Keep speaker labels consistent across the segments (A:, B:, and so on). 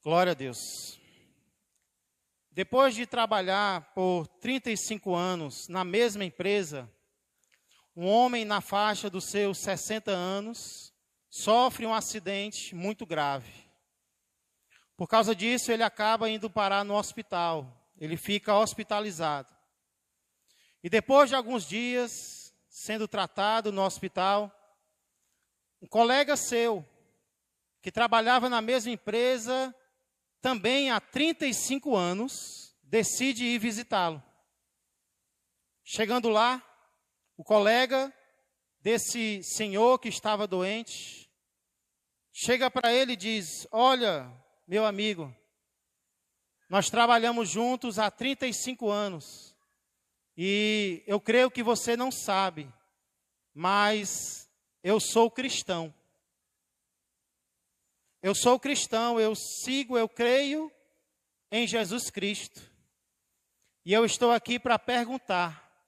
A: Glória a Deus. Depois de trabalhar por 35 anos na mesma empresa, um homem na faixa dos seus 60 anos sofre um acidente muito grave. Por causa disso, ele acaba indo parar no hospital. Ele fica hospitalizado. E depois de alguns dias sendo tratado no hospital, um colega seu, que trabalhava na mesma empresa, também há 35 anos, decide ir visitá-lo. Chegando lá, o colega desse senhor que estava doente, chega para ele e diz: olha, meu amigo, nós trabalhamos juntos há 35 anos, e eu creio que você não sabe, mas eu sou cristão. Eu sou cristão, eu sigo, eu creio em Jesus Cristo. E eu estou aqui para perguntar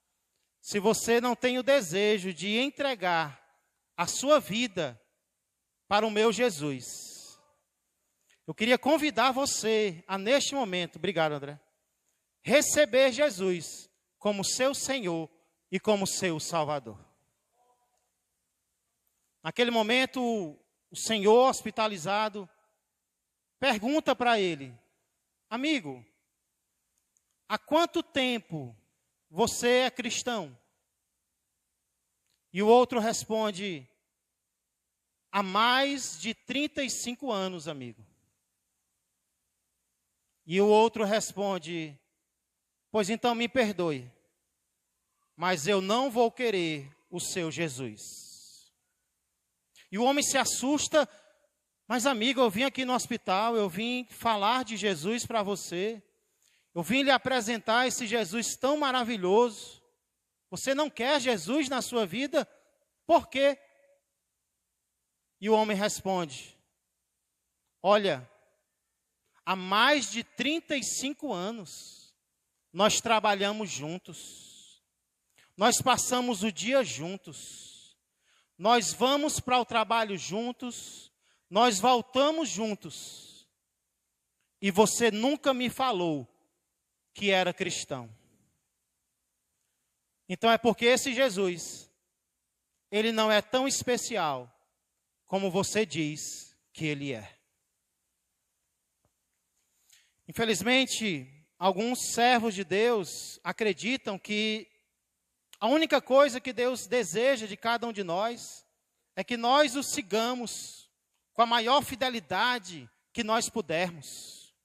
A: se você não tem o desejo de entregar a sua vida para o meu Jesus. Eu queria convidar você a, neste momento, obrigado, André, receber Jesus como seu Senhor e como seu Salvador. Naquele momento, o senhor hospitalizado pergunta para ele: amigo, há quanto tempo você é cristão? E o outro responde: há mais de 35 anos, amigo. E o outro responde: pois então me perdoe, mas eu não vou querer o seu Jesus. E o homem se assusta: mas amigo, eu vim aqui no hospital, eu vim falar de Jesus para você. Eu vim lhe apresentar esse Jesus tão maravilhoso. Você não quer Jesus na sua vida? Por quê? E o homem responde: olha, há mais de 35 anos nós trabalhamos juntos. Nós passamos o dia juntos. Nós vamos para o trabalho juntos, nós voltamos juntos. E você nunca me falou que era cristão. Então é porque esse Jesus, ele não é tão especial como você diz que ele é. Infelizmente, alguns servos de Deus acreditam que a única coisa que Deus deseja de cada um de nós é que nós o sigamos com a maior fidelidade que nós pudermos.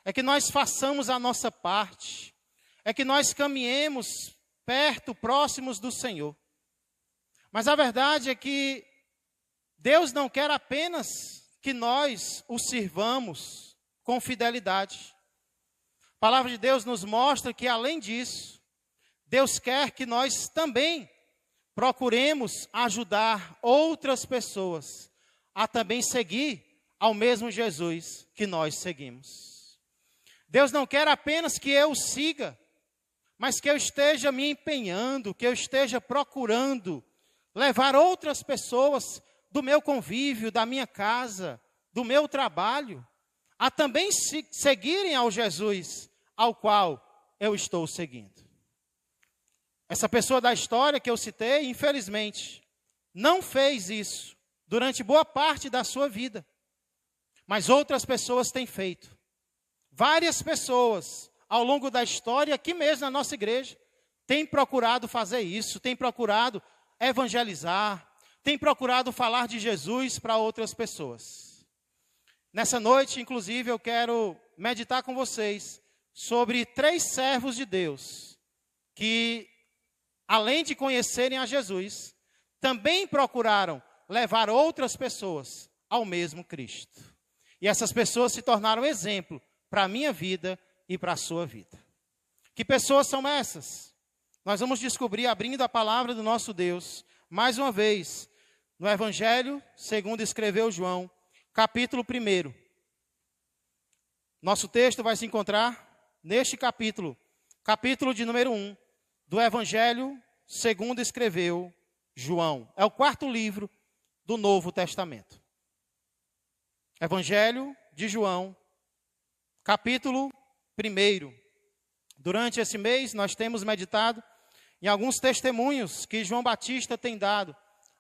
A: É que nós façamos a nossa parte. É que nós caminhemos perto, próximos do Senhor. Mas a verdade é que Deus não quer apenas que nós o sirvamos com fidelidade. A palavra de Deus nos mostra que, além disso, Deus quer que nós também procuremos ajudar outras pessoas a também seguir ao mesmo Jesus que nós seguimos. Deus não quer apenas que eu o siga, mas que eu esteja me empenhando, que eu esteja procurando levar outras pessoas do meu convívio, da minha casa, do meu trabalho, a também seguirem ao Jesus ao qual eu estou seguindo. Essa pessoa da história que eu citei, infelizmente, não fez isso durante boa parte da sua vida. Mas outras pessoas têm feito. Várias pessoas, ao longo da história, aqui mesmo na nossa igreja, têm procurado fazer isso, têm procurado evangelizar, têm procurado falar de Jesus para outras pessoas. Nessa noite, inclusive, eu quero meditar com vocês sobre 3 servos de Deus que, além de conhecerem a Jesus, também procuraram levar outras pessoas ao mesmo Cristo. E essas pessoas se tornaram exemplo para a minha vida e para a sua vida. Que pessoas são essas? Nós vamos descobrir abrindo a palavra do nosso Deus, mais uma vez, no Evangelho, segundo escreveu João, capítulo 1. Nosso texto vai se encontrar neste capítulo de número 1, do Evangelho segundo escreveu João. É o 4º livro do Novo Testamento. Evangelho de João, capítulo 1. Durante esse mês, nós temos meditado em alguns testemunhos que João Batista tem dado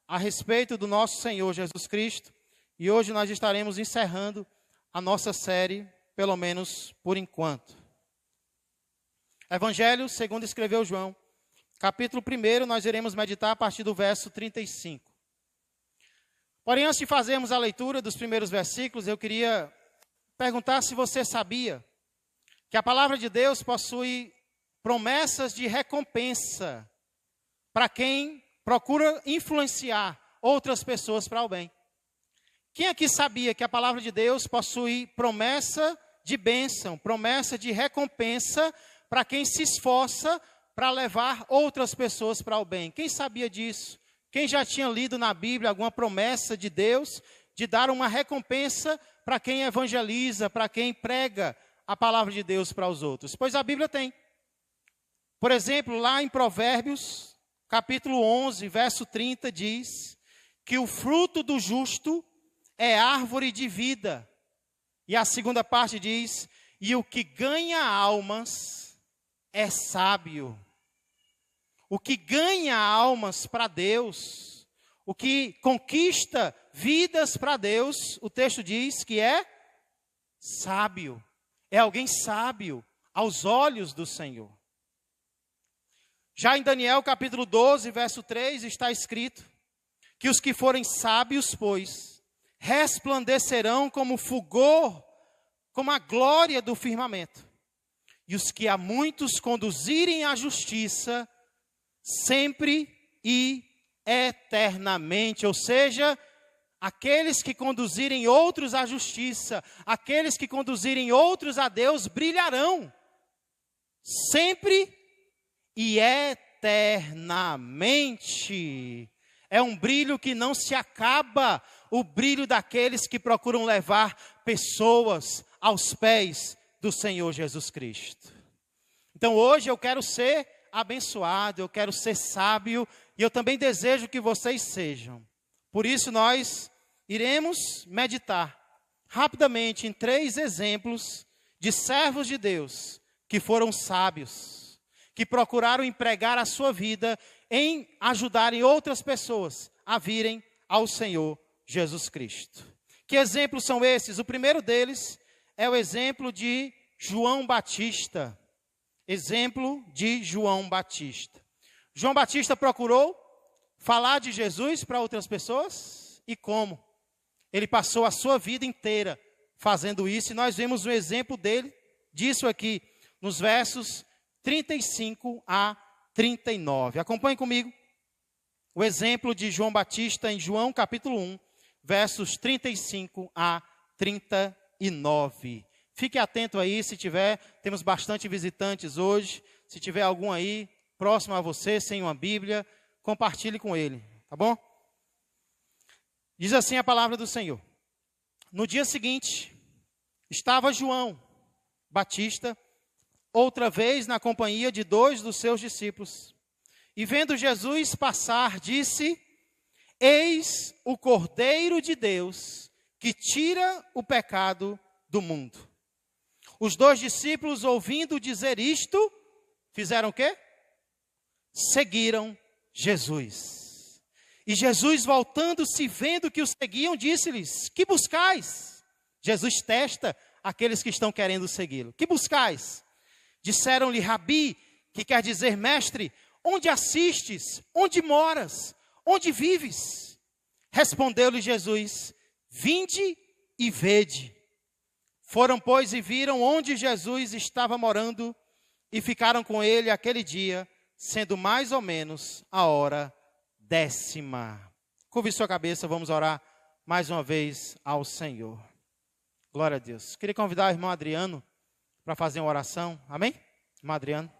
A: a respeito do nosso Senhor Jesus Cristo. E hoje nós estaremos encerrando a nossa série, pelo menos por enquanto. Evangelho segundo escreveu João, capítulo 1, nós iremos meditar a partir do verso 35. Porém, antes de fazermos a leitura dos primeiros versículos, eu queria perguntar se você sabia que a palavra de Deus possui promessas de recompensa para quem procura influenciar outras pessoas para o bem. Quem aqui sabia que a palavra de Deus possui promessa de bênção, promessa de recompensa para quem se esforça para levar outras pessoas para o bem? Quem sabia disso? Quem já tinha lido na Bíblia alguma promessa de Deus de dar uma recompensa para quem evangeliza, para quem prega a palavra de Deus para os outros? Pois a Bíblia tem. Por exemplo, lá em Provérbios, capítulo 11, verso 30, diz que o fruto do justo é árvore de vida. E a segunda parte diz, e o que ganha almas é sábio. O que ganha almas para Deus, o que conquista vidas para Deus, o texto diz que é sábio. É alguém sábio aos olhos do Senhor. Já em Daniel capítulo 12, verso 3, está escrito que os que forem sábios, pois, resplandecerão como fulgor, como a glória do firmamento. E os que a muitos conduzirem à justiça, sempre e eternamente. Ou seja, aqueles que conduzirem outros à justiça, aqueles que conduzirem outros a Deus, brilharão sempre e eternamente. É um brilho que não se acaba, o brilho daqueles que procuram levar pessoas aos pés do Senhor Jesus Cristo. Então hoje eu quero ser abençoado, eu quero ser sábio, e eu também desejo que vocês sejam. Por isso nós iremos meditar rapidamente em 3 exemplos de servos de Deus que foram sábios, que procuraram empregar a sua vida em ajudarem outras pessoas a virem ao Senhor Jesus Cristo. Que exemplos são esses? O primeiro deles é o exemplo de João Batista. Exemplo de João Batista. João Batista procurou falar de Jesus para outras pessoas. E como? Ele passou a sua vida inteira fazendo isso. E nós vemos um exemplo disso aqui, nos versos 35 a 39. Acompanhe comigo o exemplo de João Batista em João capítulo 1, versos 35 a 39. Fique atento aí, se tiver, temos bastante visitantes hoje. Se tiver algum aí próximo a você, sem uma Bíblia, compartilhe com ele, tá bom? Diz assim a palavra do Senhor. No dia seguinte, estava João Batista, outra vez na companhia de 2 dos seus discípulos. E vendo Jesus passar, disse, eis o Cordeiro de Deus, que tira o pecado do mundo. Os 2 discípulos, ouvindo dizer isto, fizeram o quê? Seguiram Jesus. E Jesus, voltando-se, vendo que os seguiam, disse-lhes, que buscais? Jesus testa aqueles que estão querendo segui-lo. Que buscais? Disseram-lhe, Rabi, que quer dizer mestre, onde assistes? Onde moras? Onde vives? Respondeu-lhe Jesus, vinde e vede. Foram, pois, e viram onde Jesus estava morando e ficaram com ele aquele dia, sendo mais ou menos a hora 10ª. Curve sua cabeça, vamos orar mais uma vez ao Senhor. Glória a Deus. Queria convidar o irmão Adriano para fazer uma oração. Amém? Irmão Adriano.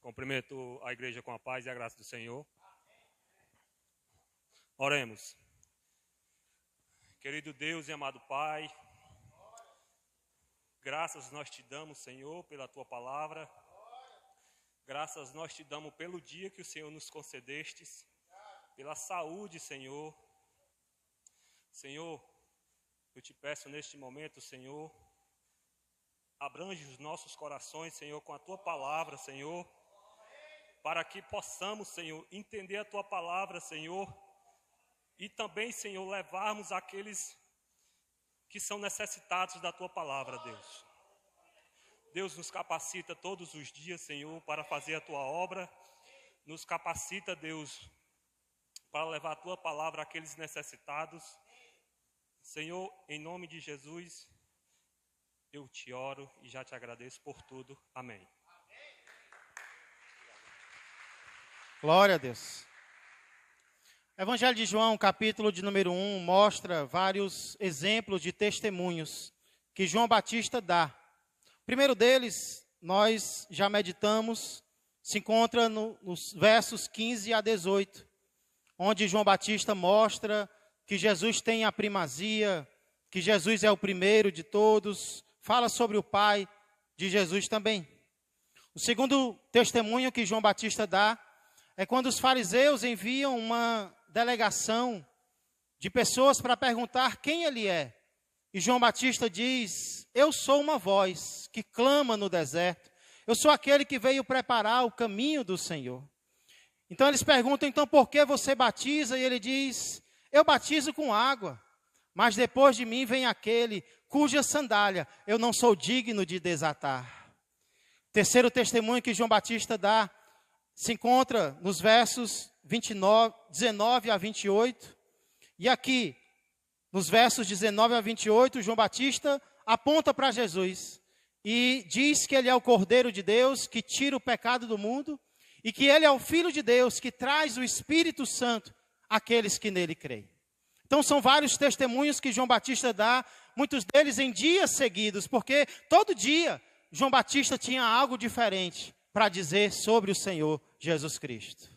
B: Cumprimento a igreja com a paz e a graça do Senhor. Oremos. Querido Deus e amado Pai, graças nós te damos, Senhor, pela tua palavra. Graças nós te damos pelo dia que o Senhor nos concedestes. pela saúde, Senhor. Senhor, eu te peço neste momento, Senhor, abrange os nossos corações, Senhor, com a Tua palavra, Senhor, para que possamos, Senhor, entender a Tua palavra, Senhor, e também, Senhor, levarmos aqueles que são necessitados da Tua palavra, Deus. Deus nos capacita todos os dias, Senhor, para fazer a Tua obra. Nos capacita, Deus, para levar a Tua palavra àqueles necessitados. Senhor, em nome de Jesus, eu te oro e já te agradeço por tudo. Amém.
A: Glória a Deus. Evangelho de João, capítulo de número 1, mostra vários exemplos de testemunhos que João Batista dá. O primeiro deles, nós já meditamos, se encontra nos versos 15 a 18, onde João Batista mostra que Jesus tem a primazia, que Jesus é o primeiro de todos, fala sobre o Pai de Jesus também. O segundo testemunho que João Batista dá é quando os fariseus enviam uma delegação de pessoas para perguntar quem ele é. E João Batista diz: eu sou uma voz que clama no deserto. Eu sou aquele que veio preparar o caminho do Senhor. Então eles perguntam, então por que você batiza? E ele diz: eu batizo com água, mas depois de mim vem aquele cuja sandália eu não sou digno de desatar. Terceiro testemunho que João Batista dá se encontra nos versos 19 a 28. E aqui, nos versos 19 a 28, João Batista aponta para Jesus e diz que ele é o Cordeiro de Deus que tira o pecado do mundo e que ele é o Filho de Deus que traz o Espírito Santo àqueles que nele creem. Então são vários testemunhos que João Batista dá, muitos deles em dias seguidos, porque todo dia João Batista tinha algo diferente para dizer sobre o Senhor Jesus Cristo.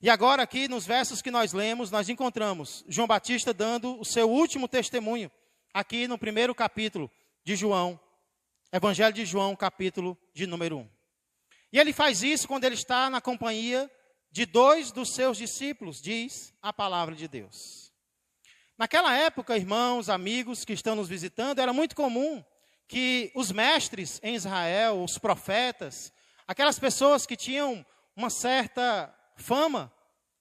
A: E agora aqui nos versos que nós lemos, nós encontramos João Batista dando o seu último testemunho, aqui no primeiro capítulo de João, Evangelho de João, capítulo de número 1. E ele faz isso quando ele está na companhia de 2 dos seus discípulos, diz a palavra de Deus. Naquela época, irmãos, amigos que estão nos visitando, era muito comum que os mestres em Israel, os profetas, aquelas pessoas que tinham uma certa fama,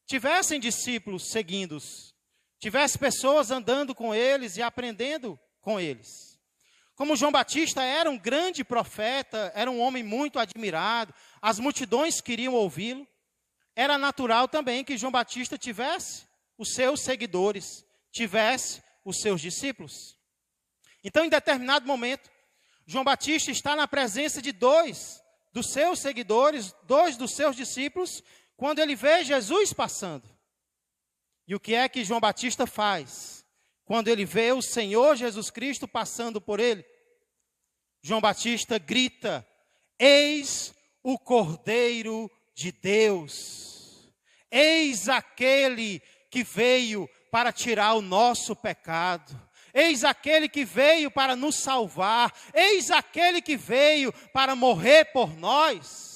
A: tivessem discípulos seguindo-os, tivesse pessoas andando com eles e aprendendo com eles. Como João Batista era um grande profeta, era um homem muito admirado, as multidões queriam ouvi-lo, era natural também que João Batista tivesse os seus seguidores, tivesse os seus discípulos. Então, em determinado momento, João Batista está na presença de 2 dos seus seguidores, 2 dos seus discípulos, quando ele vê Jesus passando. E o que é que João Batista faz? Quando ele vê o Senhor Jesus Cristo passando por ele, João Batista grita: eis o Cordeiro de Deus, eis aquele que veio para tirar o nosso pecado, eis aquele que veio para nos salvar, eis aquele que veio para morrer por nós.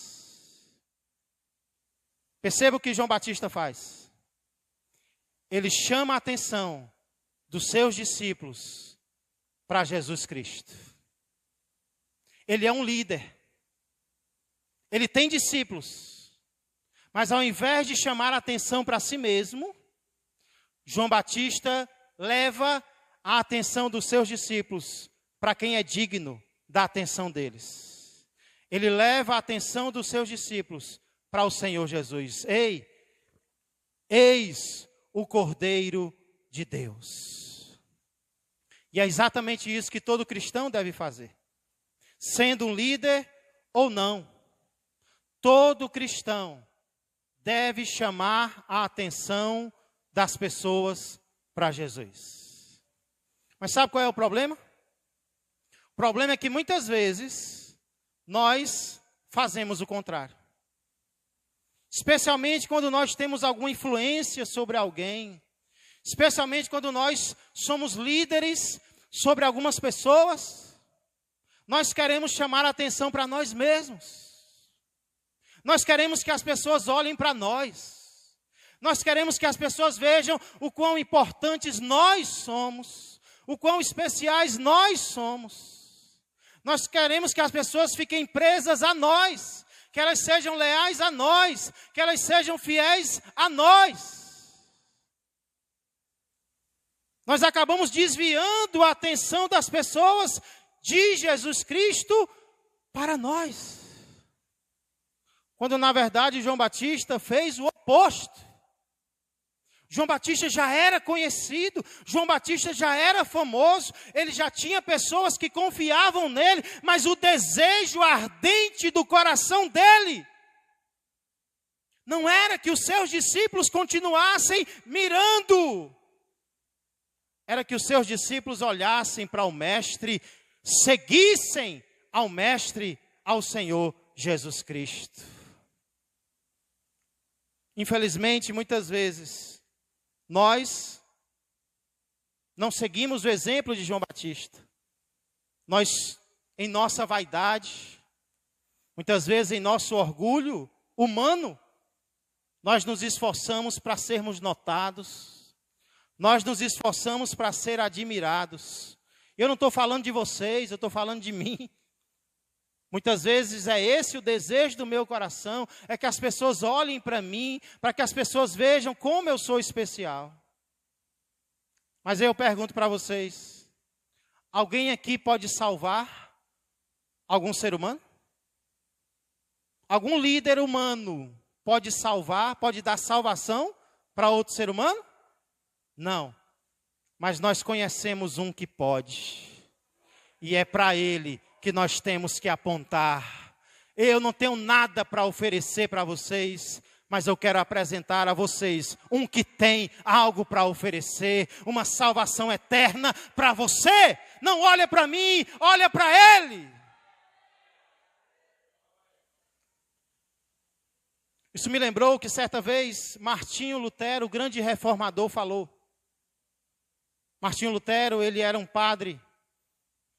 A: Perceba o que João Batista faz. Ele chama a atenção dos seus discípulos para Jesus Cristo. Ele é um líder. Ele tem discípulos. Mas ao invés de chamar a atenção para si mesmo, João Batista leva a atenção dos seus discípulos para quem é digno da atenção deles. Ele leva a atenção dos seus discípulos para o Senhor Jesus. Eis o Cordeiro de Deus. E é exatamente isso que todo cristão deve fazer. Sendo um líder ou não, todo cristão deve chamar a atenção das pessoas para Jesus. Mas sabe qual é o problema? O problema é que muitas vezes nós fazemos o contrário. Especialmente quando nós temos alguma influência sobre alguém, especialmente quando nós somos líderes sobre algumas pessoas, nós queremos chamar a atenção para nós mesmos. Nós queremos que as pessoas olhem para nós. Nós queremos que as pessoas vejam o quão importantes nós somos, o quão especiais nós somos. Nós queremos que as pessoas fiquem presas a nós, que elas sejam leais a nós, que elas sejam fiéis a nós. Nós acabamos desviando a atenção das pessoas de Jesus Cristo para nós. Quando na verdade João Batista fez o oposto. João Batista já era conhecido, João Batista já era famoso, ele já tinha pessoas que confiavam nele, mas o desejo ardente do coração dele não era que os seus discípulos continuassem mirando, era que os seus discípulos olhassem para o Mestre, seguissem ao Mestre, ao Senhor Jesus Cristo. Infelizmente, muitas vezes, nós não seguimos o exemplo de João Batista. Nós, em nossa vaidade, muitas vezes em nosso orgulho humano, nós nos esforçamos para sermos notados, nós nos esforçamos para ser admirados. Eu não estou falando de vocês, eu estou falando de mim. Muitas vezes é esse o desejo do meu coração, é que as pessoas olhem para mim, para que as pessoas vejam como eu sou especial. Mas eu pergunto para vocês, alguém aqui pode salvar algum ser humano? Algum líder humano pode salvar, pode dar salvação para outro ser humano? Não. Mas nós conhecemos um que pode. E é para ele que nós temos que apontar. Eu não tenho nada para oferecer para vocês, mas eu quero apresentar a vocês um que tem algo para oferecer, uma salvação eterna para você. Não olha para mim, olha para ele. Isso me lembrou que certa vez Martinho Lutero, o grande reformador, falou. Martinho Lutero, ele era um padre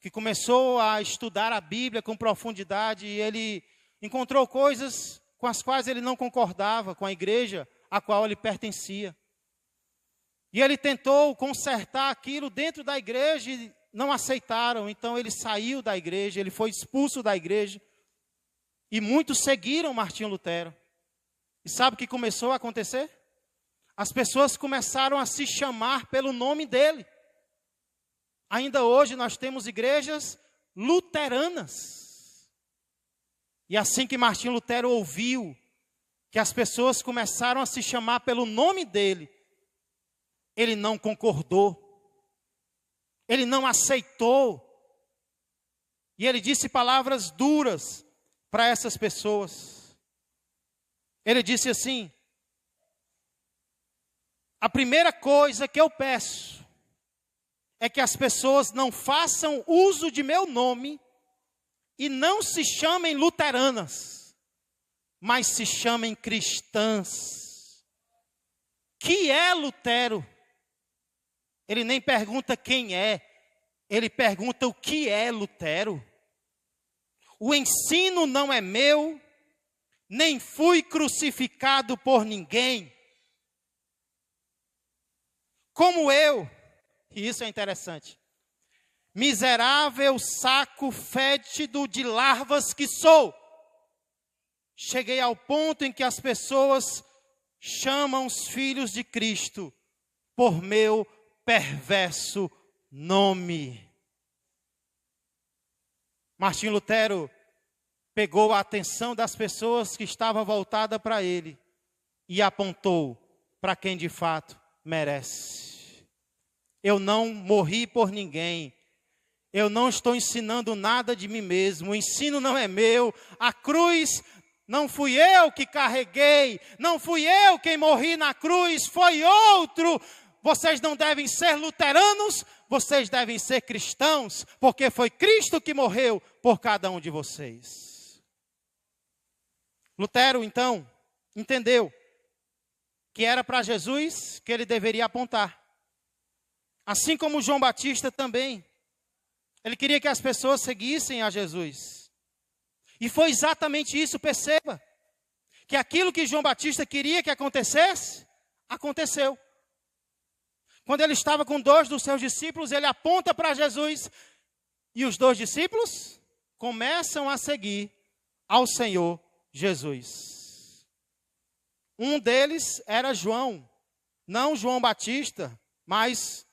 A: que começou a estudar a Bíblia com profundidade e ele encontrou coisas com as quais ele não concordava com a igreja a qual ele pertencia. E ele tentou consertar aquilo dentro da igreja e não aceitaram, então ele saiu da igreja, ele foi expulso da igreja e muitos seguiram Martinho Lutero. E sabe o que começou a acontecer? As pessoas começaram a se chamar pelo nome dele. Ainda hoje nós temos igrejas luteranas. E assim que Martinho Lutero ouviu que as pessoas começaram a se chamar pelo nome dele, ele não concordou. Ele não aceitou. E ele disse palavras duras para essas pessoas. Ele disse assim: a primeira coisa que eu peço é que as pessoas não façam uso de meu nome e não se chamem luteranas, mas se chamem cristãs. Que é Lutero? Ele nem pergunta quem é, ele pergunta o que é Lutero. O ensino não é meu, nem fui crucificado por ninguém. Como eu, e isso é interessante, miserável saco fétido de larvas que sou, cheguei ao ponto em que as pessoas chamam os filhos de Cristo por meu perverso nome. Martinho Lutero pegou a atenção das pessoas que estava voltada para ele e apontou para quem de fato merece. Eu não morri por ninguém. Eu não estou ensinando nada de mim mesmo. O ensino não é meu. A cruz não fui eu que carreguei. Não fui eu quem morri na cruz. Foi outro. Vocês não devem ser luteranos. Vocês devem ser cristãos. Porque foi Cristo que morreu por cada um de vocês. Lutero, então, entendeu que era para Jesus que ele deveria apontar. Assim como João Batista também. Ele queria que as pessoas seguissem a Jesus. E foi exatamente isso, perceba. Que aquilo que João Batista queria que acontecesse, aconteceu. Quando ele estava com 2 dos seus discípulos, ele aponta para Jesus e os 2 discípulos começam a seguir ao Senhor Jesus. Um deles era João, não João Batista, mas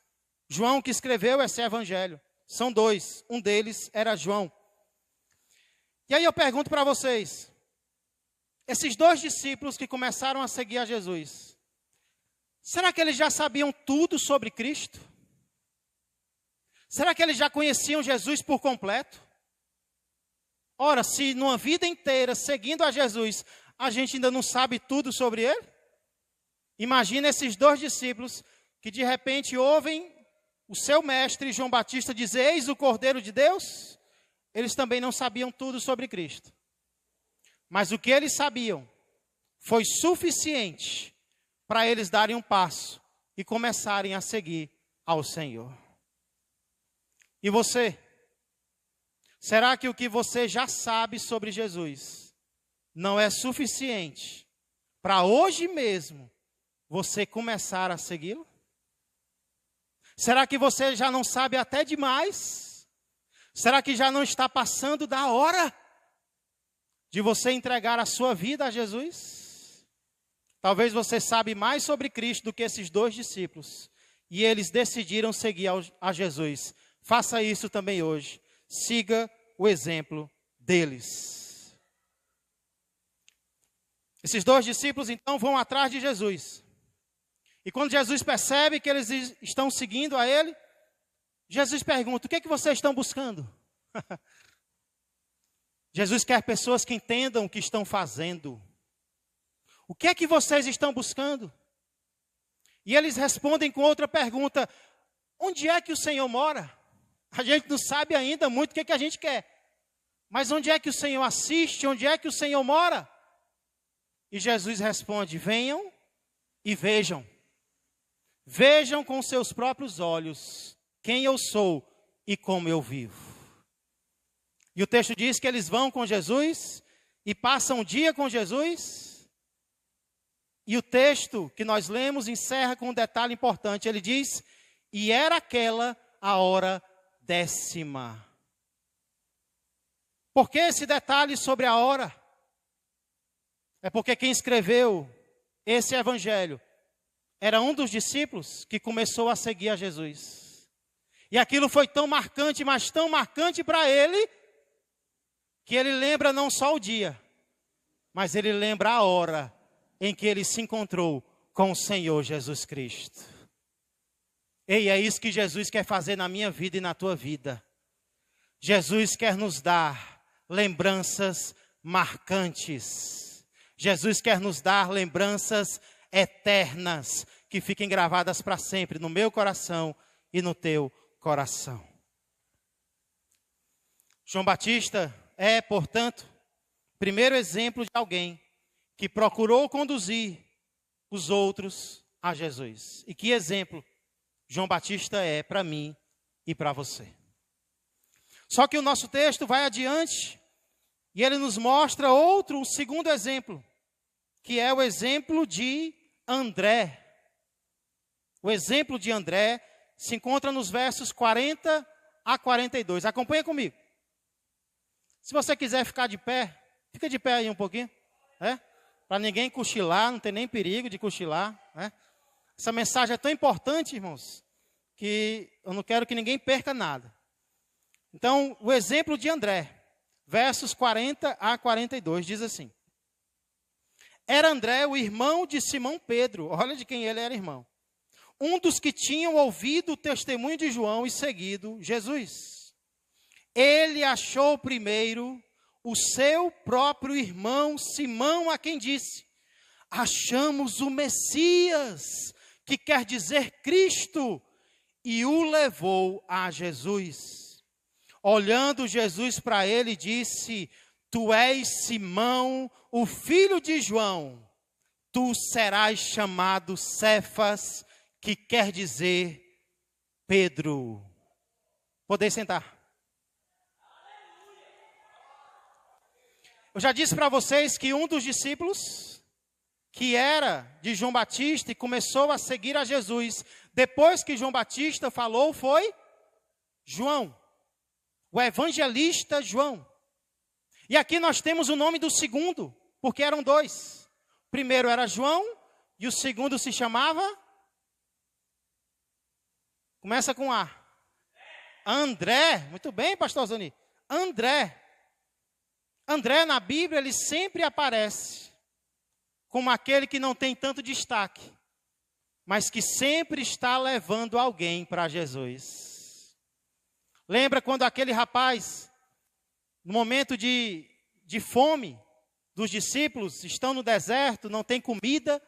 A: João que escreveu esse evangelho. São 2, um deles era João. E aí eu pergunto para vocês, esses 2 discípulos que começaram a seguir a Jesus, será que eles já sabiam tudo sobre Cristo? Será que eles já conheciam Jesus por completo? Ora, se numa vida inteira seguindo a Jesus, a gente ainda não sabe tudo sobre ele? Imagina esses 2 discípulos que de repente ouvem o seu mestre João Batista dizer: eis o Cordeiro de Deus. Eles também não sabiam tudo sobre Cristo. Mas o que eles sabiam foi suficiente para eles darem um passo e começarem a seguir ao Senhor. E você? Será que o que você já sabe sobre Jesus não é suficiente para hoje mesmo você começar a segui-lo? Será que você já não sabe até demais? Será que já não está passando da hora de você entregar a sua vida a Jesus? Talvez você sabe mais sobre Cristo do que esses 2 discípulos. E eles decidiram seguir a Jesus. Faça isso também hoje. Siga o exemplo deles. Esses 2 discípulos então vão atrás de Jesus. E quando Jesus percebe que eles estão seguindo a ele, Jesus pergunta: o que é que vocês estão buscando? Jesus quer pessoas que entendam o que estão fazendo. O que é que vocês estão buscando? E eles respondem com outra pergunta: onde é que o Senhor mora? A gente não sabe ainda muito o que é que a gente quer. Mas onde é que o Senhor assiste? Onde é que o Senhor mora? E Jesus responde: venham e vejam. Vejam com seus próprios olhos quem eu sou e como eu vivo. E o texto diz que eles vão com Jesus e passam o dia com Jesus. E o texto que nós lemos encerra com um detalhe importante. Ele diz: e era aquela a hora 10ª. Por que esse detalhe sobre a hora? É porque quem escreveu esse evangelho era um dos discípulos que começou a seguir a Jesus. E aquilo foi tão marcante, mas tão marcante para ele, que ele lembra não só o dia, mas ele lembra a hora em que ele se encontrou com o Senhor Jesus Cristo. Ei, é isso que Jesus quer fazer na minha vida e na tua vida. Jesus quer nos dar lembranças marcantes. Jesus quer nos dar lembranças eternas, que fiquem gravadas para sempre no meu coração e no teu coração. João Batista é, portanto, o primeiro exemplo de alguém que procurou conduzir os outros a Jesus. E que exemplo João Batista é para mim e para você. Só que o nosso texto vai adiante e ele nos mostra um segundo exemplo, que é o exemplo de André. O exemplo de André se encontra nos versos 40 a 42. Acompanha comigo. Se você quiser ficar de pé, fica de pé aí um pouquinho, para ninguém cochilar, não tem nem perigo de cochilar, Essa mensagem é tão importante, irmãos, que eu não quero que ninguém perca nada. Então, o exemplo de André, versos 40 a 42, diz assim: era André o irmão de Simão Pedro, olha de quem ele era irmão, um dos que tinham ouvido o testemunho de João e seguido Jesus. Ele achou primeiro o seu próprio irmão Simão, a quem disse: achamos o Messias, que quer dizer Cristo, e o levou a Jesus. Olhando Jesus para ele, disse: tu és Simão, o filho de João, tu serás chamado Cefas, que quer dizer Pedro. Podeis sentar. Eu já disse para vocês que um dos discípulos, que era de João Batista e começou a seguir a Jesus. Depois que João Batista falou, foi João, o evangelista João. E aqui nós temos o nome do segundo, porque eram dois. O primeiro era João e o segundo se chamava... Começa com A. André. Muito bem, pastor Zoni. André. André na Bíblia, ele sempre aparece como aquele que não tem tanto destaque, mas que sempre está levando alguém para Jesus. Lembra quando aquele rapaz, no momento de fome dos discípulos, estão no deserto, não tem comida,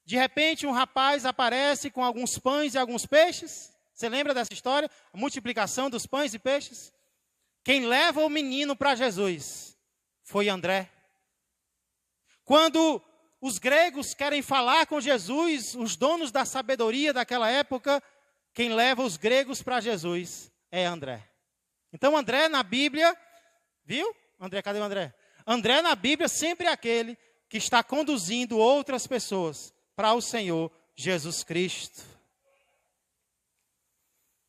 A: de repente um rapaz aparece com alguns pães e alguns peixes? Você lembra dessa história? A multiplicação dos pães e peixes? Quem leva o menino para Jesus foi André. Quando os gregos querem falar com Jesus, os donos da sabedoria daquela época, quem leva os gregos para Jesus é André. Então André na Bíblia, viu? André, cadê o André? André na Bíblia sempre é aquele que está conduzindo outras pessoas para o Senhor Jesus Cristo.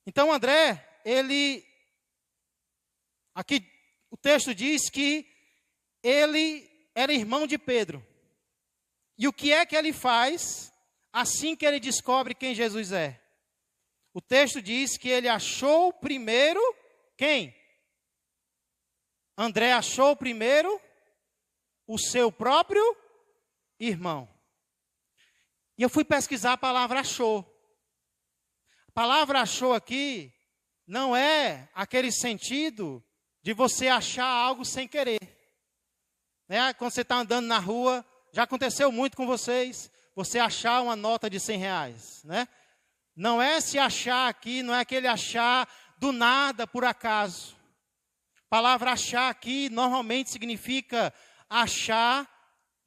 A: Então André, aqui o texto diz que ele era irmão de Pedro. E o que é que ele faz assim que ele descobre quem Jesus é? O texto diz que ele achou primeiro quem? André achou primeiro o seu próprio irmão. E eu fui pesquisar a palavra achou. A palavra achou aqui não é aquele sentido de você achar algo sem querer. Né? Quando você está andando na rua, já aconteceu muito com vocês, você achar uma nota de R$100, né? Não é se achar aqui, não é aquele achar do nada, por acaso. A palavra achar aqui normalmente significa achar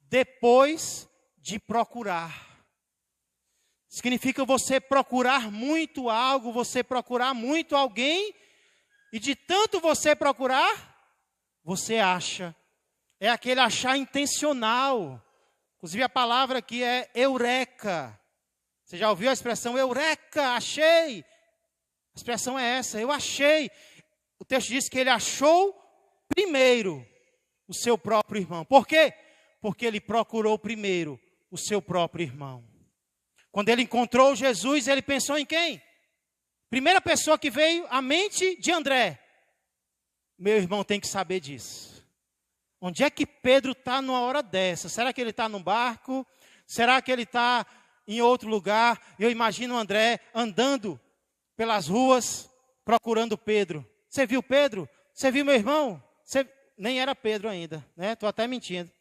A: depois de procurar. Significa você procurar muito algo, você procurar muito alguém, e de tanto você procurar, você acha. É aquele achar intencional. Inclusive a palavra aqui é eureka. Você já ouviu a expressão eureka, achei? A expressão é essa, eu achei. O texto diz que ele achou primeiro o seu próprio irmão. Por quê? Porque ele procurou primeiro o seu próprio irmão. Quando ele encontrou Jesus, ele pensou em quem? Primeira pessoa que veio à mente de André. Meu irmão tem que saber disso. Onde é que Pedro está numa hora dessa? Será que ele está num barco? Será que ele está em outro lugar? Eu imagino o André andando pelas ruas, procurando Pedro. Você viu Pedro? Você viu meu irmão? Nem era Pedro ainda, né? Estou até mentindo.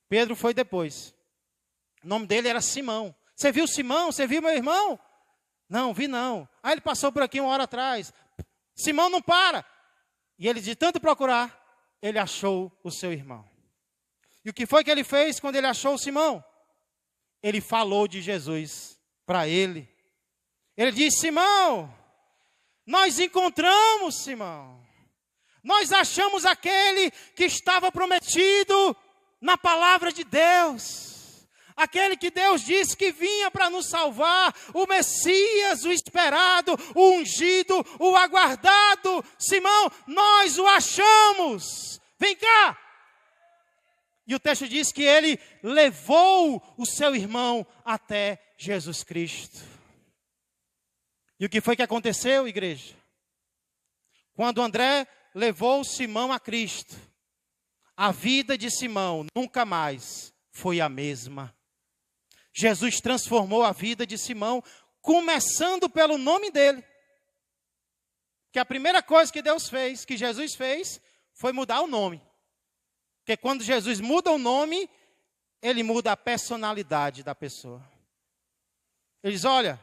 A: Pedro foi depois. O nome dele era Simão. Você viu Simão? Você viu meu irmão? Não, vi não. Aí ele passou por aqui uma hora atrás. Simão não para. E ele, de tanto procurar, ele achou o seu irmão. E o que foi que ele fez quando ele achou o Simão? Ele falou de Jesus para ele. Ele disse: Simão, nós encontramos Simão. Nós achamos aquele que estava prometido na palavra de Deus. Aquele que Deus disse que vinha para nos salvar, o Messias, o esperado, o ungido, o aguardado. Simão, nós o achamos. Vem cá. E o texto diz que ele levou o seu irmão até Jesus Cristo. E o que foi que aconteceu, igreja? Quando André levou Simão a Cristo, a vida de Simão nunca mais foi a mesma. Jesus transformou a vida de Simão, começando pelo nome dele. Que a primeira coisa que Deus fez, que Jesus fez, foi mudar o nome. Porque quando Jesus muda o nome, ele muda a personalidade da pessoa. Ele diz: olha,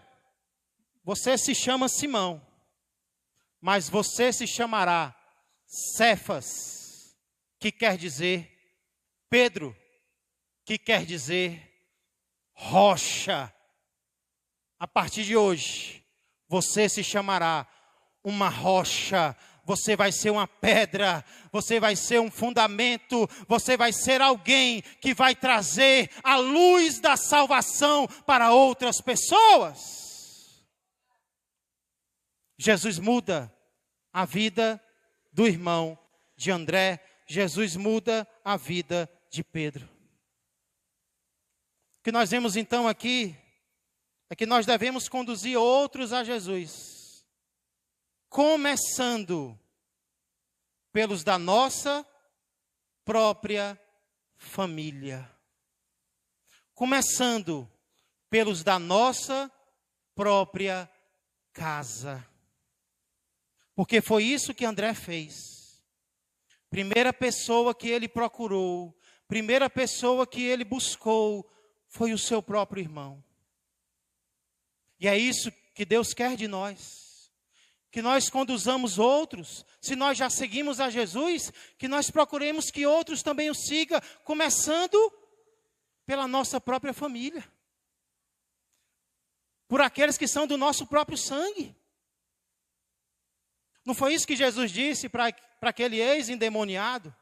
A: você se chama Simão, mas você se chamará Cefas, que quer dizer Pedro, que quer dizer rocha. A partir de hoje, você se chamará uma rocha você vai ser uma pedra, você vai ser um fundamento, você vai ser alguém que vai trazer a luz da salvação para outras pessoas. Jesus muda a vida do irmão de André, Jesus muda a vida de Pedro. O que nós vemos então aqui é que nós devemos conduzir outros a Jesus, começando pelos da nossa própria família. Começando pelos da nossa própria casa. Porque foi isso que André fez. Primeira pessoa que ele procurou, primeira pessoa que ele buscou, foi o seu próprio irmão. E é isso que Deus quer de nós. Que nós conduzamos outros, se nós já seguimos a Jesus, que nós procuremos que outros também o sigam, começando pela nossa própria família. Por aqueles que são do nosso próprio sangue. Não foi isso que Jesus disse para aquele ex-endemoniado?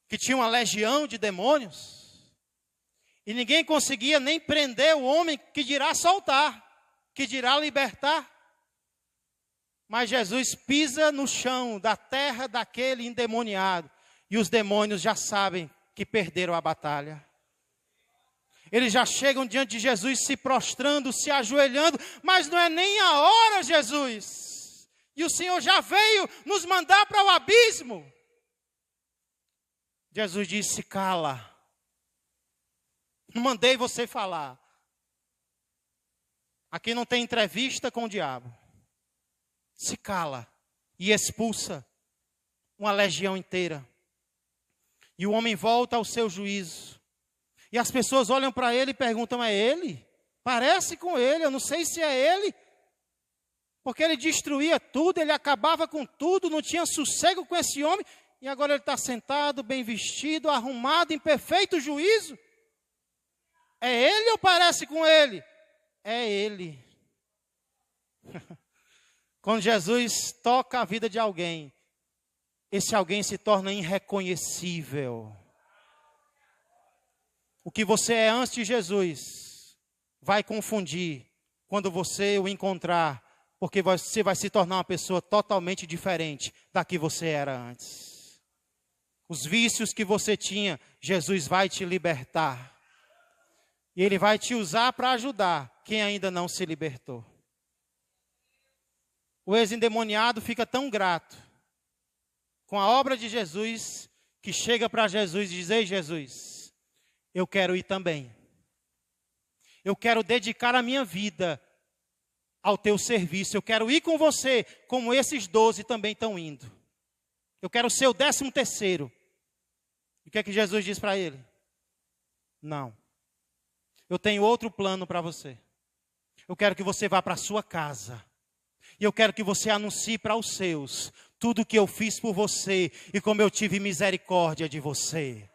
A: Que tinha uma legião de demônios? E ninguém conseguia nem prender o homem, que dirá soltar, que dirá libertar. Mas Jesus pisa no chão da terra daquele endemoniado. E os demônios já sabem que perderam a batalha. Eles já chegam diante de Jesus se prostrando, se ajoelhando. Mas não é nem a hora, Jesus. E o Senhor já veio nos mandar para o abismo. Jesus disse: cala. Não mandei você falar. Aqui não tem entrevista com o diabo. Se cala e expulsa uma legião inteira. E o homem volta ao seu juízo. E as pessoas olham para ele e perguntam: é ele? Parece com ele, eu não sei se é ele. Porque ele destruía tudo, ele acabava com tudo, não tinha sossego com esse homem. E agora ele está sentado, bem vestido, arrumado, em perfeito juízo. É ele ou parece com ele? É ele. Quando Jesus toca a vida de alguém, esse alguém se torna irreconhecível. O que você é antes de Jesus vai confundir quando você o encontrar, porque você vai se tornar uma pessoa totalmente diferente da que você era antes. Os vícios que você tinha, Jesus vai te libertar. E Ele vai te usar para ajudar quem ainda não se libertou. O ex-endemoniado fica tão grato com a obra de Jesus, que chega para Jesus e diz: ei, Jesus, eu quero ir também. Eu quero dedicar a minha vida ao teu serviço. Eu quero ir com você, como esses 12 também estão indo. Eu quero ser o 13º. E o que é que Jesus diz para ele? Não. Eu tenho outro plano para você. Eu quero que você vá para a sua casa. E eu quero que você anuncie para os seus tudo o que eu fiz por você e como eu tive misericórdia de você.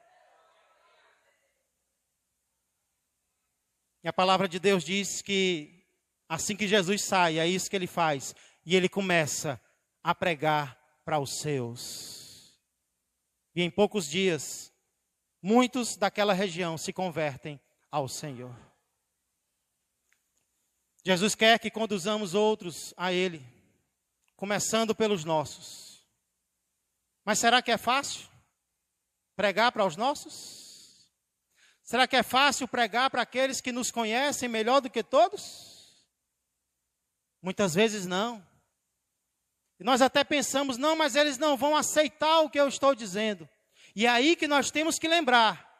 A: E a palavra de Deus diz que assim que Jesus sai, é isso que ele faz. E ele começa a pregar para os seus. E em poucos dias, muitos daquela região se convertem ao Senhor. Jesus quer que conduzamos outros a Ele, começando pelos nossos. Mas será que é fácil pregar para os nossos? Será que é fácil pregar para aqueles que nos conhecem melhor do que todos? Muitas vezes não. E nós até pensamos: não, mas eles não vão aceitar o que eu estou dizendo. E é aí que nós temos que lembrar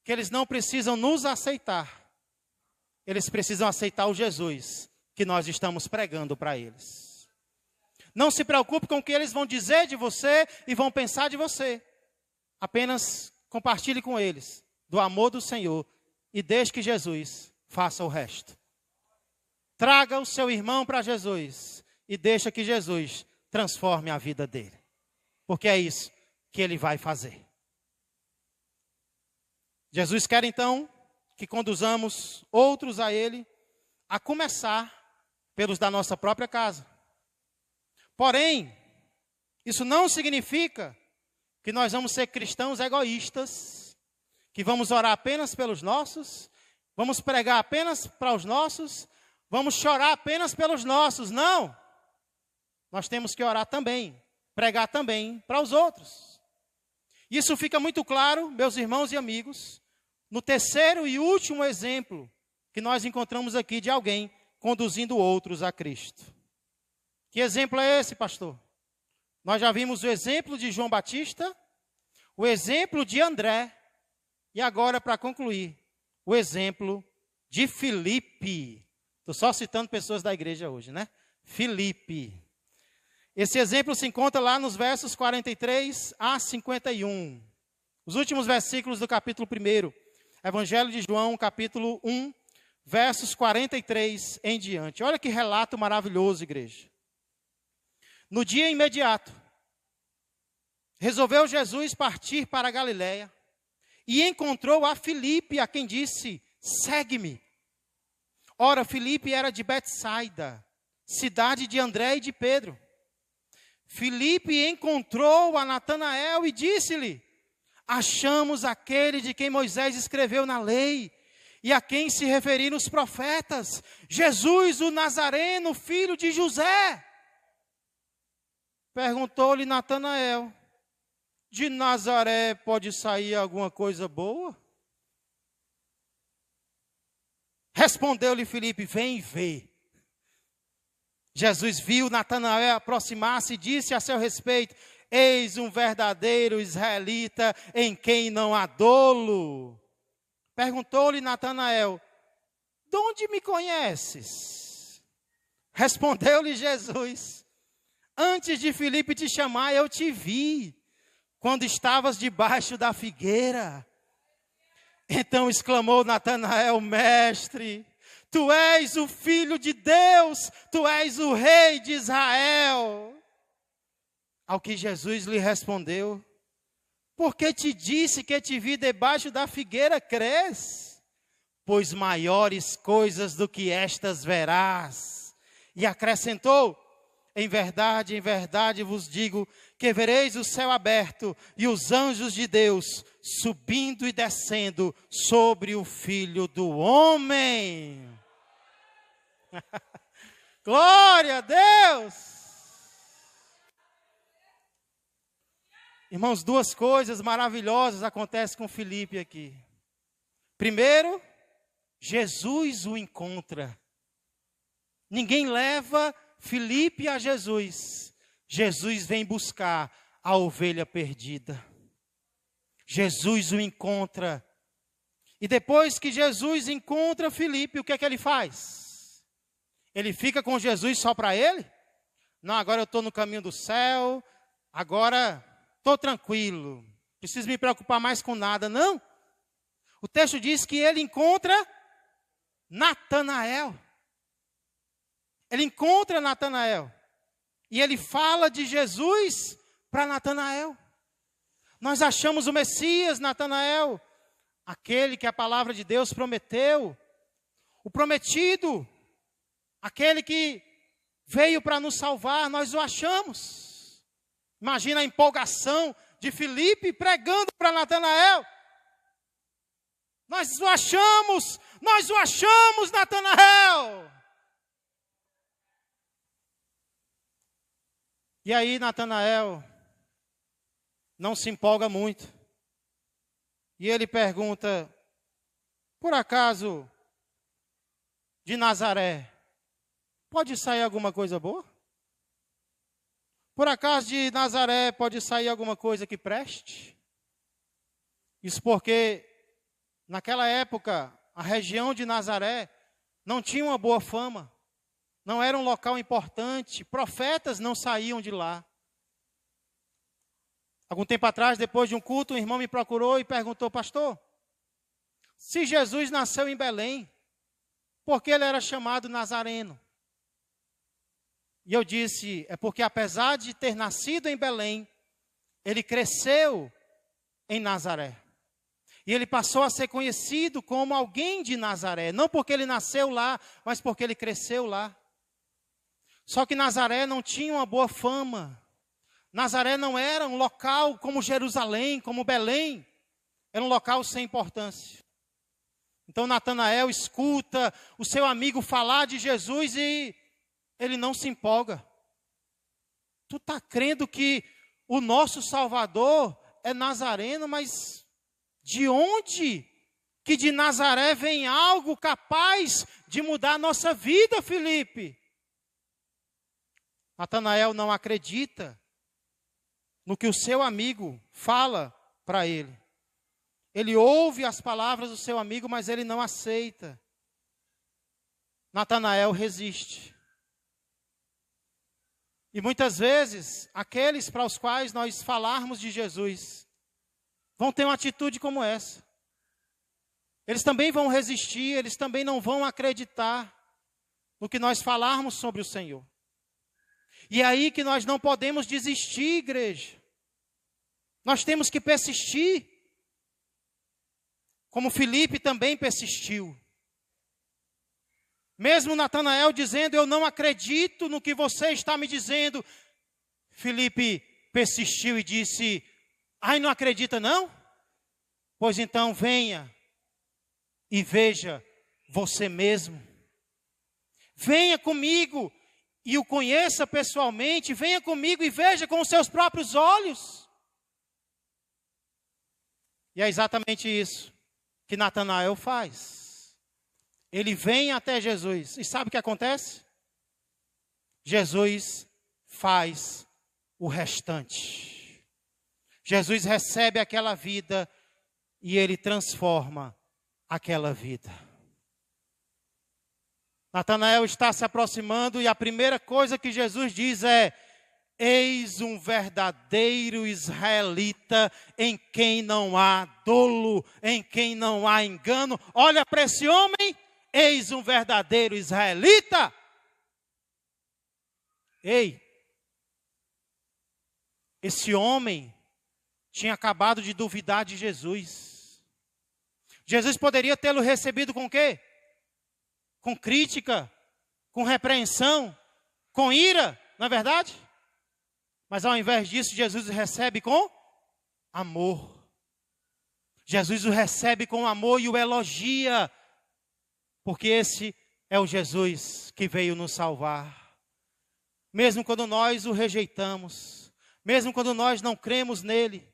A: que eles não precisam nos aceitar. Eles precisam aceitar o Jesus que nós estamos pregando para eles. Não se preocupe com o que eles vão dizer de você e vão pensar de você. Apenas compartilhe com eles do amor do Senhor e deixe que Jesus faça o resto. Traga o seu irmão para Jesus e deixa que Jesus transforme a vida dele. Porque é isso que ele vai fazer. Jesus quer então que conduzamos outros a Ele, a começar pelos da nossa própria casa. Porém, isso não significa que nós vamos ser cristãos egoístas, que vamos orar apenas pelos nossos, vamos pregar apenas para os nossos, vamos chorar apenas pelos nossos. Não! Nós temos que orar também, pregar também para os outros. Isso fica muito claro, meus irmãos e amigos, no terceiro e último exemplo que nós encontramos aqui de alguém conduzindo outros a Cristo. Que exemplo é esse, pastor? Nós já vimos o exemplo de João Batista, o exemplo de André, e agora, para concluir, o exemplo de Filipe. Estou só citando pessoas da igreja hoje, né? Filipe. Esse exemplo se encontra lá nos versos 43 a 51. Os últimos versículos do capítulo 1, Evangelho de João, capítulo 1, versos 43 em diante. Olha que relato maravilhoso, igreja. No dia imediato, resolveu Jesus partir para a Galiléia e encontrou a Filipe, a quem disse: segue-me. Ora, Filipe era de Betsaida, cidade de André e de Pedro. Filipe encontrou a Natanael e disse-lhe: achamos aquele de quem Moisés escreveu na lei e a quem se referiram os profetas, Jesus o Nazareno, filho de José. Perguntou-lhe Natanael: de Nazaré pode sair alguma coisa boa? Respondeu-lhe Filipe: vem e vê. Jesus viu Natanael aproximar-se e disse a seu respeito: eis um verdadeiro israelita em quem não há dolo. Perguntou-lhe Natanael: de onde me conheces? Respondeu-lhe Jesus: antes de Filipe te chamar, eu te vi, quando estavas debaixo da figueira. Então exclamou Natanael: mestre, tu és o Filho de Deus, tu és o Rei de Israel. Ao que Jesus lhe respondeu: porque te disse que te vi debaixo da figueira, crês? Pois maiores coisas do que estas verás. E acrescentou: em verdade vos digo, que vereis o céu aberto e os anjos de Deus subindo e descendo sobre o Filho do Homem. Glória a Deus! Irmãos, duas coisas maravilhosas acontecem com Filipe aqui. Primeiro, Jesus o encontra. Ninguém leva Filipe a Jesus. Jesus vem buscar a ovelha perdida. Jesus o encontra. E depois que Jesus encontra Filipe, o que é que ele faz? Ele fica com Jesus só para ele? Não, agora eu estou no caminho do céu, agora estou tranquilo, preciso me preocupar mais com nada. Não. O texto diz que ele encontra Natanael. Ele encontra Natanael. E ele fala de Jesus para Natanael. Nós achamos o Messias, Natanael, aquele que a palavra de Deus prometeu, o prometido, aquele que veio para nos salvar, nós o achamos. Imagina a empolgação de Filipe pregando para Natanael. Nós o achamos, Natanael. E aí Natanael não se empolga muito. E ele pergunta: por acaso de Nazaré pode sair alguma coisa boa? Por acaso de Nazaré pode sair alguma coisa que preste? Isso porque naquela época a região de Nazaré não tinha uma boa fama. Não era um local importante, profetas não saíam de lá. Algum tempo atrás, depois de um culto, um irmão me procurou e perguntou: pastor, se Jesus nasceu em Belém, por que ele era chamado Nazareno? E eu disse: é porque apesar de ter nascido em Belém, ele cresceu em Nazaré. E ele passou a ser conhecido como alguém de Nazaré, não porque ele nasceu lá, mas porque ele cresceu lá. Só que Nazaré não tinha uma boa fama. Nazaré não era um local como Jerusalém, como Belém. Era um local sem importância. Então Natanael escuta o seu amigo falar de Jesus e ele não se empolga. Tu está crendo que o nosso Salvador é nazareno, mas de onde que de Nazaré vem algo capaz de mudar a nossa vida, Filipe? Natanael não acredita no que o seu amigo fala para ele. Ele ouve as palavras do seu amigo, mas ele não aceita. Natanael resiste. E muitas vezes, aqueles para os quais nós falarmos de Jesus, vão ter uma atitude como essa. Eles também vão resistir, eles também não vão acreditar no que nós falarmos sobre o Senhor. E é aí que nós não podemos desistir, igreja. Nós temos que persistir. Como Filipe também persistiu. Mesmo Natanael dizendo, eu não acredito no que você está me dizendo. Filipe persistiu e disse, ai, não acredita não? Pois então venha e veja você mesmo. Venha comigo e o conheça pessoalmente. Venha comigo e veja com os seus próprios olhos. E é exatamente isso que Natanael faz. Ele vem até Jesus. E sabe o que acontece? Jesus faz o restante. Jesus recebe aquela vida e ele transforma aquela vida. Natanael está se aproximando e a primeira coisa que Jesus diz é: eis um verdadeiro israelita em quem não há dolo, em quem não há engano. Olha para esse homem, eis um verdadeiro israelita. Ei, esse homem tinha acabado de duvidar de Jesus. Jesus poderia tê-lo recebido com o quê? Com crítica, com repreensão, com ira, não é verdade? Mas ao invés disso, Jesus o recebe com amor. Jesus o recebe com amor e o elogia, porque esse é o Jesus que veio nos salvar. Mesmo quando nós o rejeitamos, mesmo quando nós não cremos nele,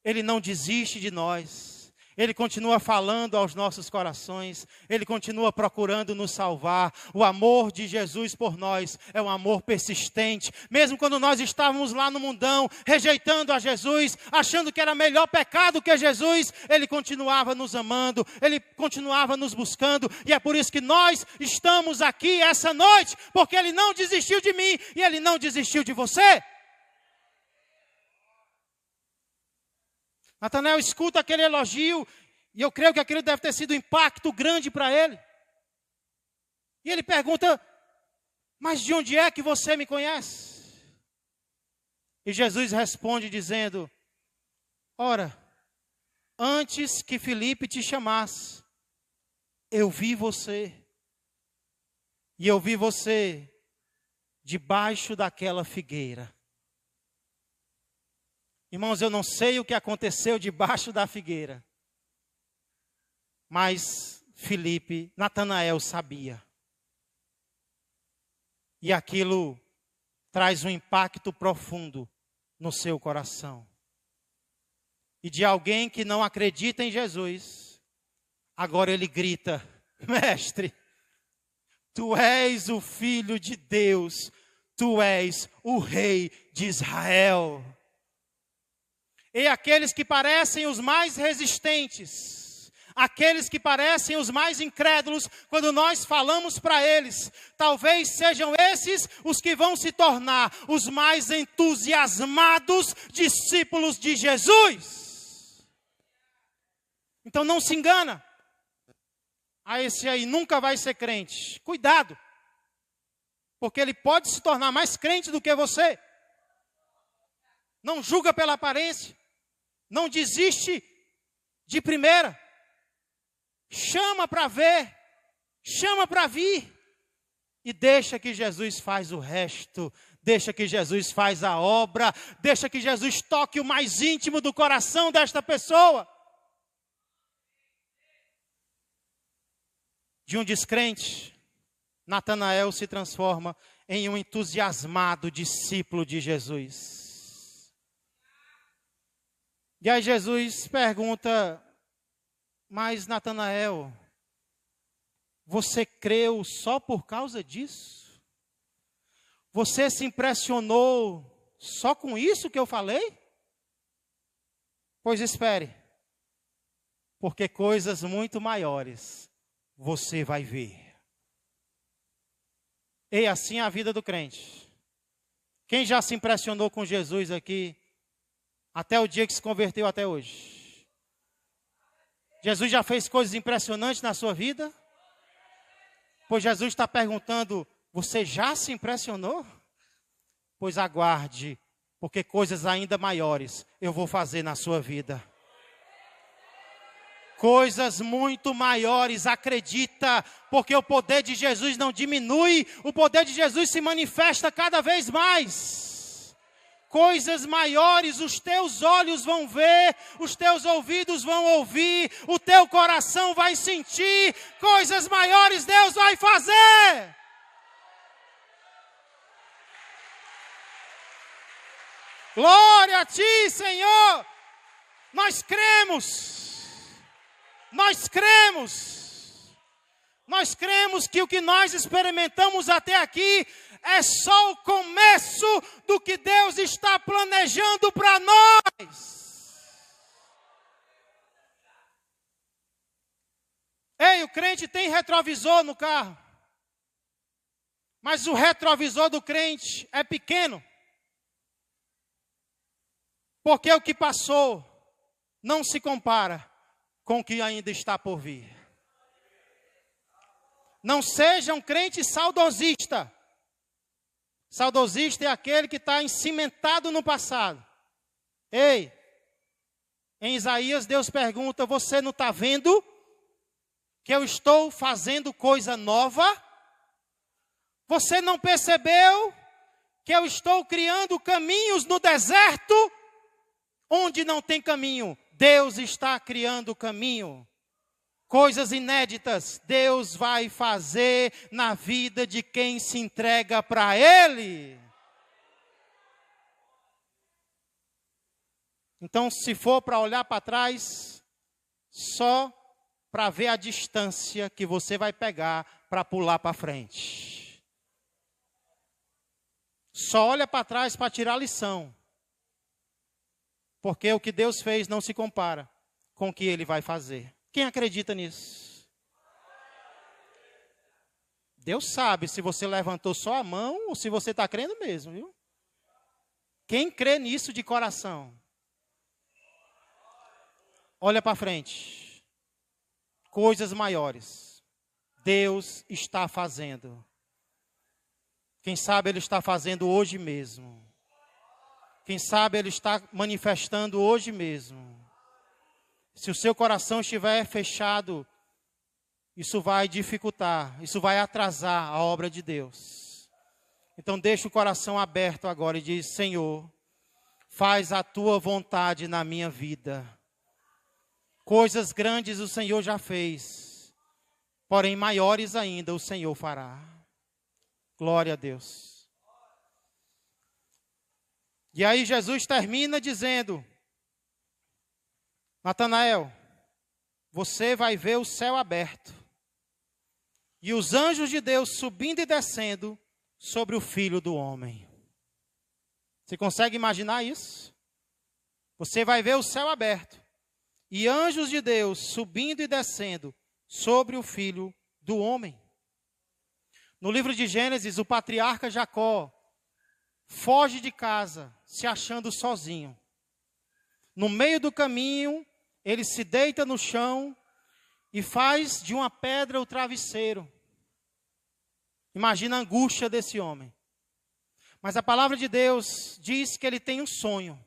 A: ele não desiste de nós. Ele continua falando aos nossos corações. Ele continua procurando nos salvar. O amor de Jesus por nós é um amor persistente. Mesmo quando nós estávamos lá no mundão, rejeitando a Jesus, achando que era melhor pecado que Jesus, ele continuava nos amando, ele continuava nos buscando. E é por isso que nós estamos aqui essa noite, porque ele não desistiu de mim e ele não desistiu de você. Natanael escuta aquele elogio, e eu creio que aquilo deve ter sido um impacto grande para ele. E ele pergunta, mas de onde é que você me conhece? E Jesus responde dizendo, ora, antes que Filipe te chamasse, eu vi você. E eu vi você debaixo daquela figueira. Irmãos, eu não sei o que aconteceu debaixo da figueira. Mas Natanael sabia. E aquilo traz um impacto profundo no seu coração. E de alguém que não acredita em Jesus, agora ele grita, mestre, tu és o Filho de Deus, tu és o Rei de Israel. E aqueles que parecem os mais resistentes, aqueles que parecem os mais incrédulos, quando nós falamos para eles, talvez sejam esses os que vão se tornar os mais entusiasmados discípulos de Jesus. Então não se engana. Esse aí nunca vai ser crente. Cuidado, porque ele pode se tornar mais crente do que você. Não julga pela aparência. Não desiste de primeira. Chama para ver. Chama para vir. E deixa que Jesus faz o resto. Deixa que Jesus faz a obra. Deixa que Jesus toque o mais íntimo do coração desta pessoa. De um descrente, Natanael se transforma em um entusiasmado discípulo de Jesus. E aí Jesus pergunta: mas Natanael, você creu só por causa disso? Você se impressionou só com isso que eu falei? Pois espere, porque coisas muito maiores você vai ver. E assim é a vida do crente. Quem já se impressionou com Jesus aqui, até o dia que se converteu até hoje? Jesus já fez coisas impressionantes na sua vida? Pois Jesus está perguntando: você já se impressionou? Pois aguarde, porque coisas ainda maiores eu vou fazer na sua vida. Coisas muito maiores, acredita, porque o poder de Jesus não diminui, o poder de Jesus se manifesta cada vez mais. Coisas maiores os teus olhos vão ver, os teus ouvidos vão ouvir, o teu coração vai sentir, coisas maiores Deus vai fazer. Glória a ti, Senhor. Nós cremos. Nós cremos que o que nós experimentamos até aqui é só o começo do que Deus está planejando para nós. Ei, o crente tem retrovisor no carro, mas o retrovisor do crente é pequeno, porque o que passou não se compara com o que ainda está por vir. Não seja um crente saudosista. Saudosista é aquele que está cimentado no passado. Ei, em Isaías Deus pergunta: você não está vendo que eu estou fazendo coisa nova? Você não percebeu que eu estou criando caminhos no deserto? Onde não tem caminho, Deus está criando caminho. Coisas inéditas Deus vai fazer na vida de quem se entrega para Ele. Então, se for para olhar para trás, só para ver a distância que você vai pegar para pular para frente. Só olha para trás para tirar lição. Porque o que Deus fez não se compara com o que Ele vai fazer. Quem acredita nisso? Deus sabe se você levantou só a mão ou se você está crendo mesmo, viu? Quem crê nisso de coração? Olha para frente. Coisas maiores Deus está fazendo. Quem sabe Ele está fazendo hoje mesmo. Quem sabe Ele está manifestando hoje mesmo. Se o seu coração estiver fechado, isso vai dificultar, isso vai atrasar a obra de Deus. Então deixa o coração aberto agora e diz: Senhor, faz a tua vontade na minha vida. Coisas grandes o Senhor já fez, porém maiores ainda o Senhor fará. Glória a Deus. E aí Jesus termina dizendo: Natanael, você vai ver o céu aberto e os anjos de Deus subindo e descendo sobre o Filho do Homem. Você consegue imaginar isso? Você vai ver o céu aberto e anjos de Deus subindo e descendo sobre o Filho do Homem. No livro de Gênesis, o patriarca Jacó foge de casa, se achando sozinho. No meio do caminho, ele se deita no chão e faz de uma pedra o travesseiro. Imagina a angústia desse homem. Mas a palavra de Deus diz que ele tem um sonho.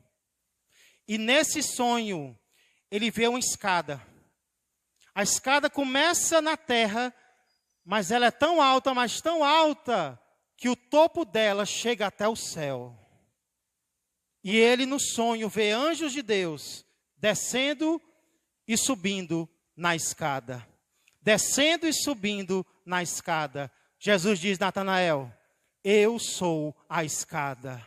A: E nesse sonho, ele vê uma escada. A escada começa na terra mas ela é tão alta, mas tão alta, que o topo dela chega até o céu. E ele, no sonho, vê anjos de Deus descendo e subindo na escada. Descendo e subindo na escada. Jesus diz: Natanael, eu sou a escada.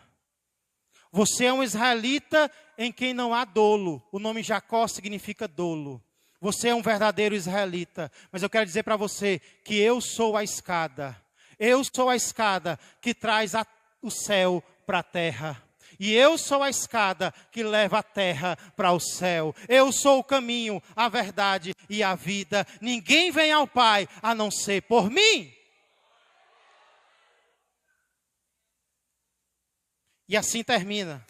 A: Você é um israelita em quem não há dolo. O nome Jacó significa dolo. Você é um verdadeiro israelita. Mas eu quero dizer para você que eu sou a escada. Eu sou a escada que traz o céu para a terra. E eu sou a escada que leva a terra para o céu. Eu sou o caminho, a verdade e a vida. Ninguém vem ao Pai a não ser por mim. E assim termina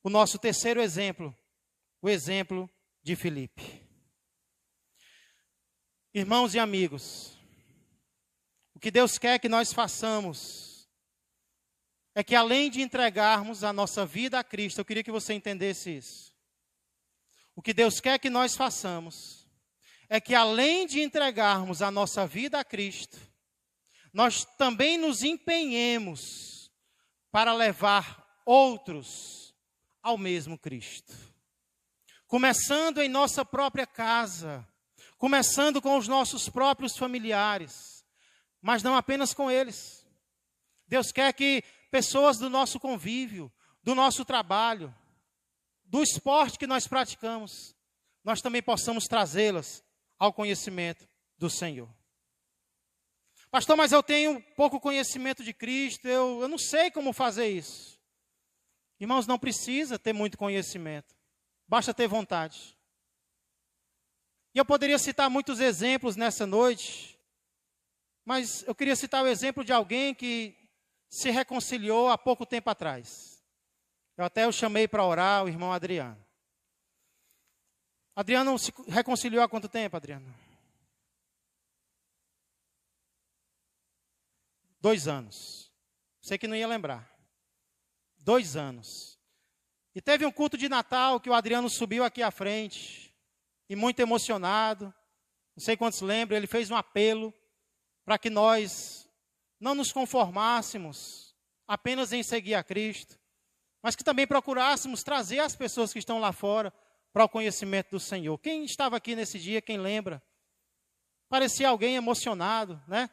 A: o nosso terceiro exemplo, o exemplo de Filipe. Irmãos e amigos, o que Deus quer que nós façamos é que, além de entregarmos a nossa vida a Cristo, eu queria que você entendesse isso. O que Deus quer que nós façamos é que, além de entregarmos a nossa vida a Cristo, nós também nos empenhemos para levar outros ao mesmo Cristo. Começando em nossa própria casa, começando com os nossos próprios familiares, mas não apenas com eles. Deus quer que pessoas do nosso convívio, do nosso trabalho, do esporte que nós praticamos, nós também possamos trazê-las ao conhecimento do Senhor. Pastor, mas eu tenho pouco conhecimento de Cristo, eu não sei como fazer isso. Irmãos, não precisa ter muito conhecimento, basta ter vontade. E eu poderia citar muitos exemplos nessa noite, mas eu queria citar o exemplo de alguém que se reconciliou há pouco tempo atrás. Eu até o chamei para orar, o irmão Adriano. Adriano se reconciliou há quanto tempo, Adriano? 2 anos. Sei que não ia lembrar. 2 anos. E teve um culto de Natal que o Adriano subiu aqui à frente, e muito emocionado, não sei quantos lembram, ele fez um apelo para que nós não nos conformássemos apenas em seguir a Cristo, mas que também procurássemos trazer as pessoas que estão lá fora para o conhecimento do Senhor. Quem estava aqui nesse dia, quem lembra? Parecia alguém emocionado, né?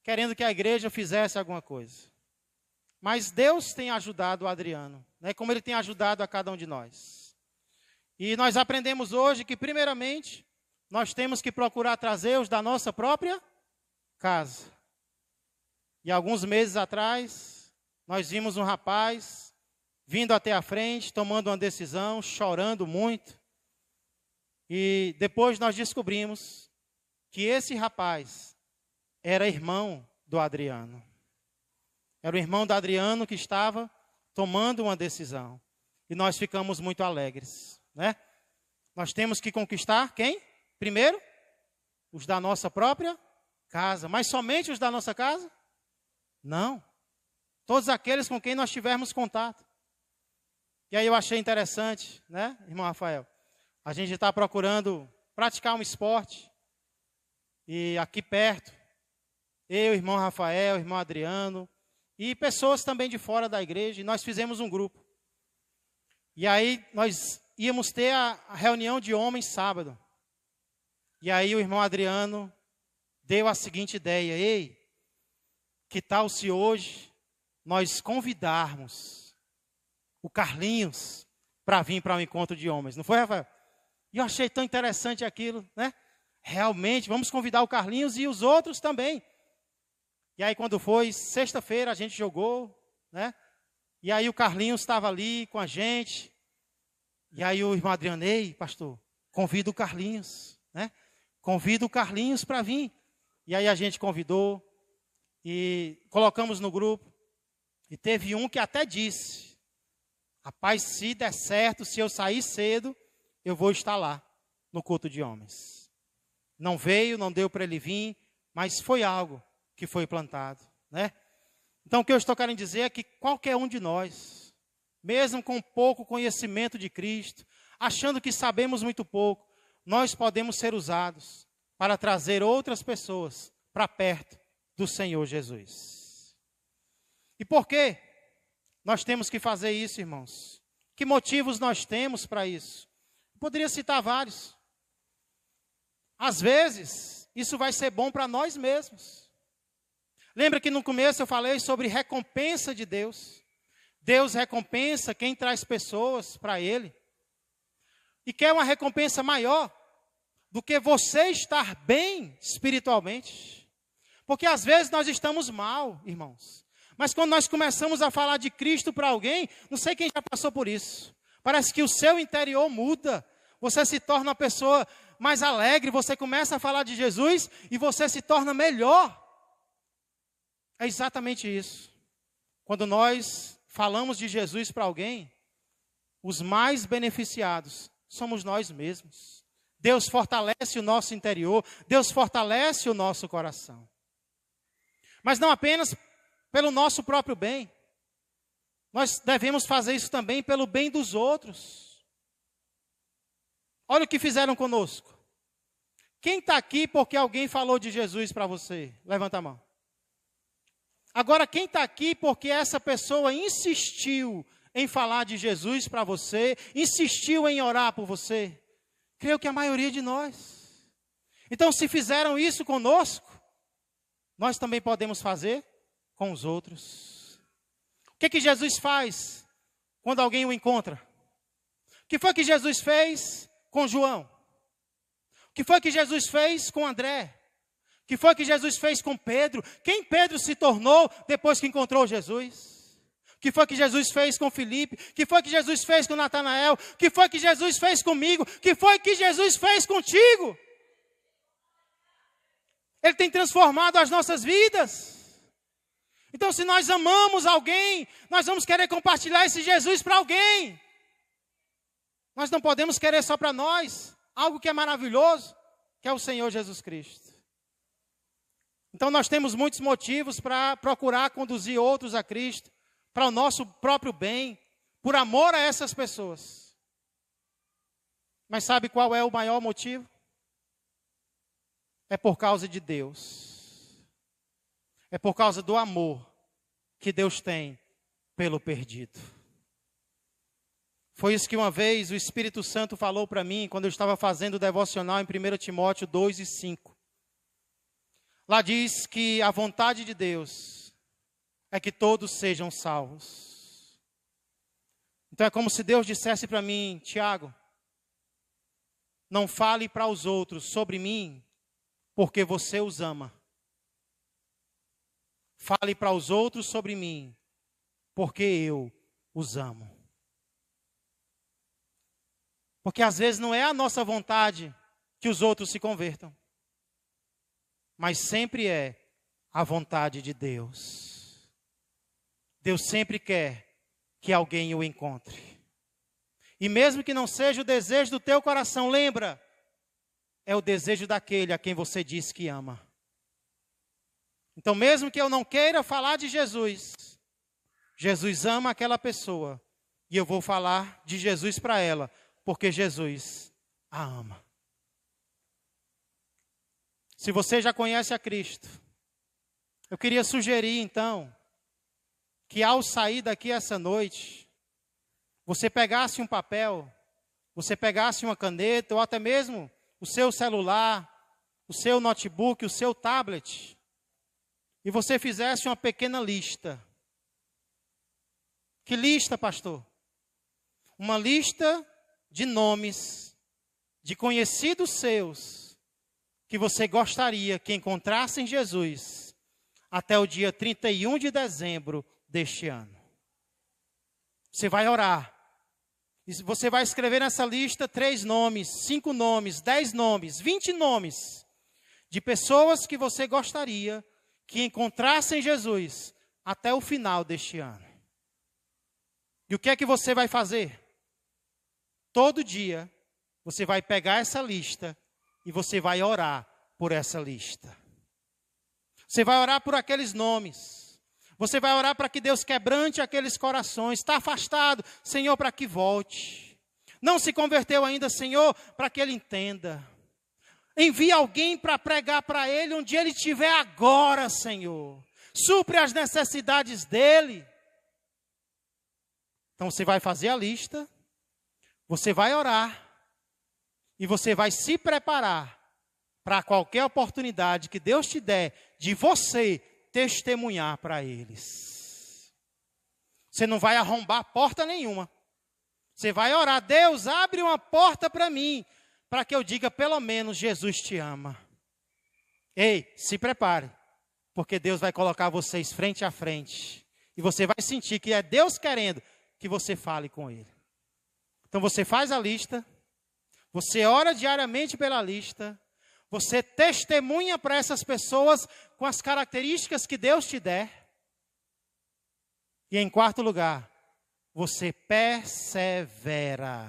A: Querendo que a igreja fizesse alguma coisa. Mas Deus tem ajudado o Adriano, né? Como Ele tem ajudado a cada um de nós. E nós aprendemos hoje que, primeiramente, nós temos que procurar trazer os da nossa própria casa. E alguns meses atrás, nós vimos um rapaz vindo até a frente, tomando uma decisão, chorando muito. E depois nós descobrimos que esse rapaz era irmão do Adriano. Era o irmão do Adriano que estava tomando uma decisão. E nós ficamos muito alegres, né? Nós temos que conquistar quem? Primeiro, os da nossa própria casa. Mas somente os da nossa casa? Não. Todos aqueles com quem nós tivermos contato. E aí eu achei interessante, né, irmão Rafael? A gente está procurando praticar um esporte. E aqui perto, eu, irmão Rafael, irmão Adriano, e pessoas também de fora da igreja, e nós fizemos um grupo. E aí nós íamos ter a reunião de homens sábado. E aí o irmão Adriano deu a seguinte ideia: ei, que tal se hoje nós convidarmos o Carlinhos para vir para um encontro de homens? Não foi, Rafael? E eu achei tão interessante aquilo, né? Realmente, vamos convidar o Carlinhos e os outros também. E aí quando foi sexta-feira, a gente jogou, né? E aí o Carlinhos estava ali com a gente. E aí o irmão Adriano: ei, pastor, convida o Carlinhos, né? Convida o Carlinhos para vir. E aí a gente convidou e colocamos no grupo. E teve um que até disse: rapaz, se der certo, se eu sair cedo, eu vou estar lá no culto de homens. Não veio, não deu para ele vir, mas foi algo que foi plantado, né? Então o que eu estou querendo dizer é que qualquer um de nós, mesmo com pouco conhecimento de Cristo, achando que sabemos muito pouco, nós podemos ser usados para trazer outras pessoas para perto do Senhor Jesus. E por que nós temos que fazer isso, irmãos? Que motivos nós temos para isso? Eu poderia citar vários. Às vezes, isso vai ser bom para nós mesmos. Lembra que no começo eu falei sobre recompensa de Deus? Deus recompensa quem traz pessoas para Ele. E quer uma recompensa maior do que você estar bem espiritualmente. Porque às vezes nós estamos mal, irmãos. Mas quando nós começamos a falar de Cristo para alguém, não sei quem já passou por isso. Parece que o seu interior muda. Você se torna uma pessoa mais alegre, você começa a falar de Jesus e você se torna melhor. É exatamente isso. Quando nós falamos de Jesus para alguém, os mais beneficiados somos nós mesmos. Deus fortalece o nosso interior, Deus fortalece o nosso coração. Mas não apenas pelo nosso próprio bem. Nós devemos fazer isso também pelo bem dos outros. Olha o que fizeram conosco. Quem está aqui porque alguém falou de Jesus para você? Levanta a mão. Agora, quem está aqui porque essa pessoa insistiu em falar de Jesus para você, insistiu em orar por você? Creio que a maioria de nós. Então, se fizeram isso conosco, nós também podemos fazer com os outros. O que Jesus faz quando alguém o encontra? O que foi que Jesus fez com João? O que foi que Jesus fez com André? O que foi que Jesus fez com Pedro? Quem Pedro se tornou depois que encontrou Jesus? O que foi que Jesus fez com Filipe? O que foi que Jesus fez com Natanael? O que foi que Jesus fez comigo? O que foi que Jesus fez contigo? Ele tem transformado as nossas vidas. Então, se nós amamos alguém, nós vamos querer compartilhar esse Jesus para alguém. Nós não podemos querer só para nós algo que é maravilhoso, que é o Senhor Jesus Cristo. Então, nós temos muitos motivos para procurar conduzir outros a Cristo, para o nosso próprio bem, por amor a essas pessoas. Mas sabe qual é o maior motivo? É por causa de Deus. É por causa do amor que Deus tem pelo perdido. Foi isso que uma vez o Espírito Santo falou para mim, quando eu estava fazendo o devocional em 1 Timóteo 2:5. Lá diz que a vontade de Deus é que todos sejam salvos. Então é como se Deus dissesse para mim: Tiago, não fale para os outros sobre mim, porque você os ama. Fale para os outros sobre mim, porque eu os amo. Porque às vezes não é a nossa vontade que os outros se convertam, mas sempre é a vontade de Deus. Deus sempre quer que alguém o encontre. E mesmo que não seja o desejo do teu coração, lembra, é o desejo daquele a quem você diz que ama. Então, mesmo que eu não queira falar de Jesus, Jesus ama aquela pessoa e eu vou falar de Jesus para ela, porque Jesus a ama. Se você já conhece a Cristo, eu queria sugerir então, que ao sair daqui essa noite, você pegasse um papel, você pegasse uma caneta, ou até mesmo o seu celular, o seu notebook, o seu tablet, e você fizesse uma pequena lista. Que lista, pastor? Uma lista de nomes de conhecidos seus que você gostaria que encontrassem Jesus até o dia 31 de dezembro deste ano. Você vai orar. Você vai escrever nessa lista 3 nomes, 5 nomes, 10 nomes, 20 nomes de pessoas que você gostaria que encontrassem Jesus até o final deste ano. E o que é que você vai fazer? Todo dia, você vai pegar essa lista e você vai orar por essa lista. Você vai orar por aqueles nomes. Você vai orar para que Deus quebrante aqueles corações. Está afastado, Senhor, para que volte. Não se converteu ainda, Senhor, para que ele entenda. Envia alguém para pregar para ele onde ele estiver agora, Senhor. Supre as necessidades dele. Então você vai fazer a lista, você vai orar e você vai se preparar para qualquer oportunidade que Deus te der de você testemunhar para eles. Você não vai arrombar porta nenhuma. Você vai orar, Deus, abre uma porta para mim, para que eu diga pelo menos Jesus te ama. Ei, se prepare, porque Deus vai colocar vocês frente a frente. E você vai sentir que é Deus querendo que você fale com Ele. Então você faz a lista, você ora diariamente pela lista, você testemunha para essas pessoas com as características que Deus te der. E em quarto lugar, você persevera.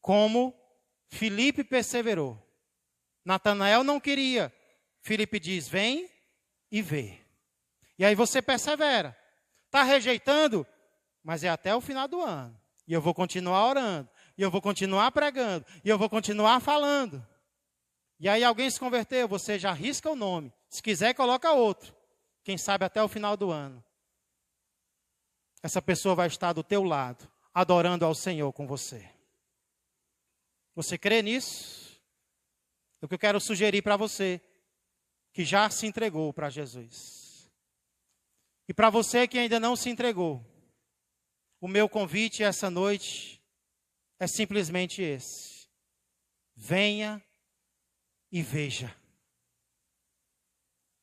A: Como Filipe perseverou. Natanael não queria. Filipe diz, vem e vê. E aí você persevera. Está rejeitando? Mas é até o final do ano. E eu vou continuar orando. E eu vou continuar pregando. E eu vou continuar falando. E aí alguém se converteu, você já risca o nome. Se quiser, coloca outro. Quem sabe até o final do ano. Essa pessoa vai estar do teu lado, adorando ao Senhor com você. Você crê nisso? É o que eu quero sugerir para você, que já se entregou para Jesus. E para você que ainda não se entregou, o meu convite essa noite é simplesmente esse. Venha e veja.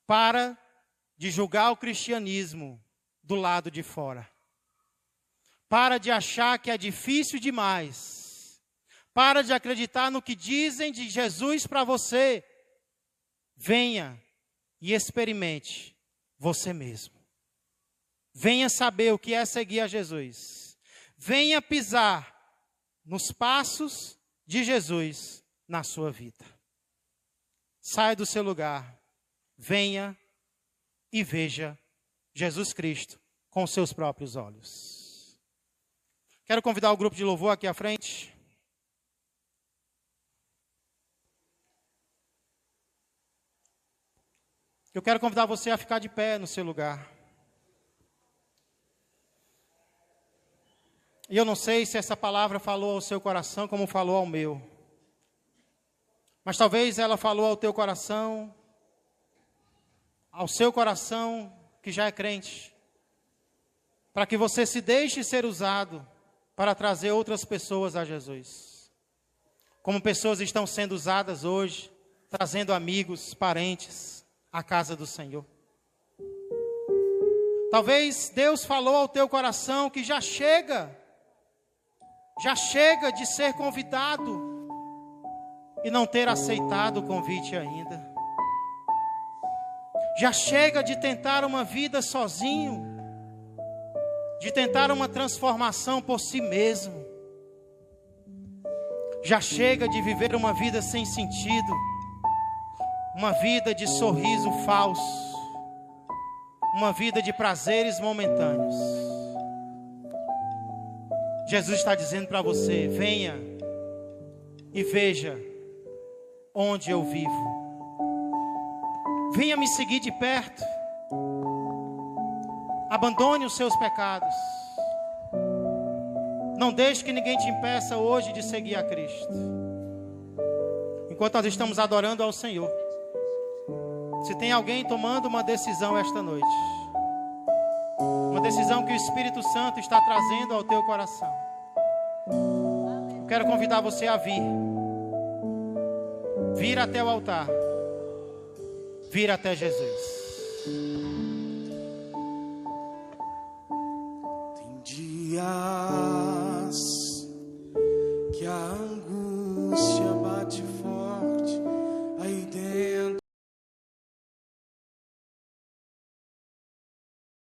A: Para de julgar o cristianismo do lado de fora. Para de achar que é difícil demais. Para de acreditar no que dizem de Jesus para você. Venha e experimente você mesmo. Venha saber o que é seguir a Jesus. Venha pisar nos passos de Jesus na sua vida. Saia do seu lugar. Venha e veja Jesus Cristo com os seus próprios olhos. Quero convidar o grupo de louvor aqui à frente. Eu quero convidar você a ficar de pé no seu lugar. E eu não sei se essa palavra falou ao seu coração como falou ao meu. Mas talvez ela falou ao teu coração, ao seu coração que já é crente. Para que você se deixe ser usado para trazer outras pessoas a Jesus. Como pessoas estão sendo usadas hoje, trazendo amigos, parentes à casa do Senhor. Talvez Deus falou ao teu coração que já chega de ser convidado e não ter aceitado o convite ainda. Já chega de tentar uma vida sozinho, de tentar uma transformação por si mesmo. Já chega de viver uma vida sem sentido, uma vida de sorriso falso, uma vida de prazeres momentâneos. Jesus está dizendo para você, venha e veja onde eu vivo. Venha me seguir de perto. Abandone os seus pecados. Não deixe que ninguém te impeça hoje de seguir a Cristo. Enquanto nós estamos adorando ao Senhor, se tem alguém tomando uma decisão esta noite, uma decisão que o Espírito Santo está trazendo ao teu coração, eu quero convidar você a vir até o altar, vir até Jesus.
C: Tem dias que a angústia bate forte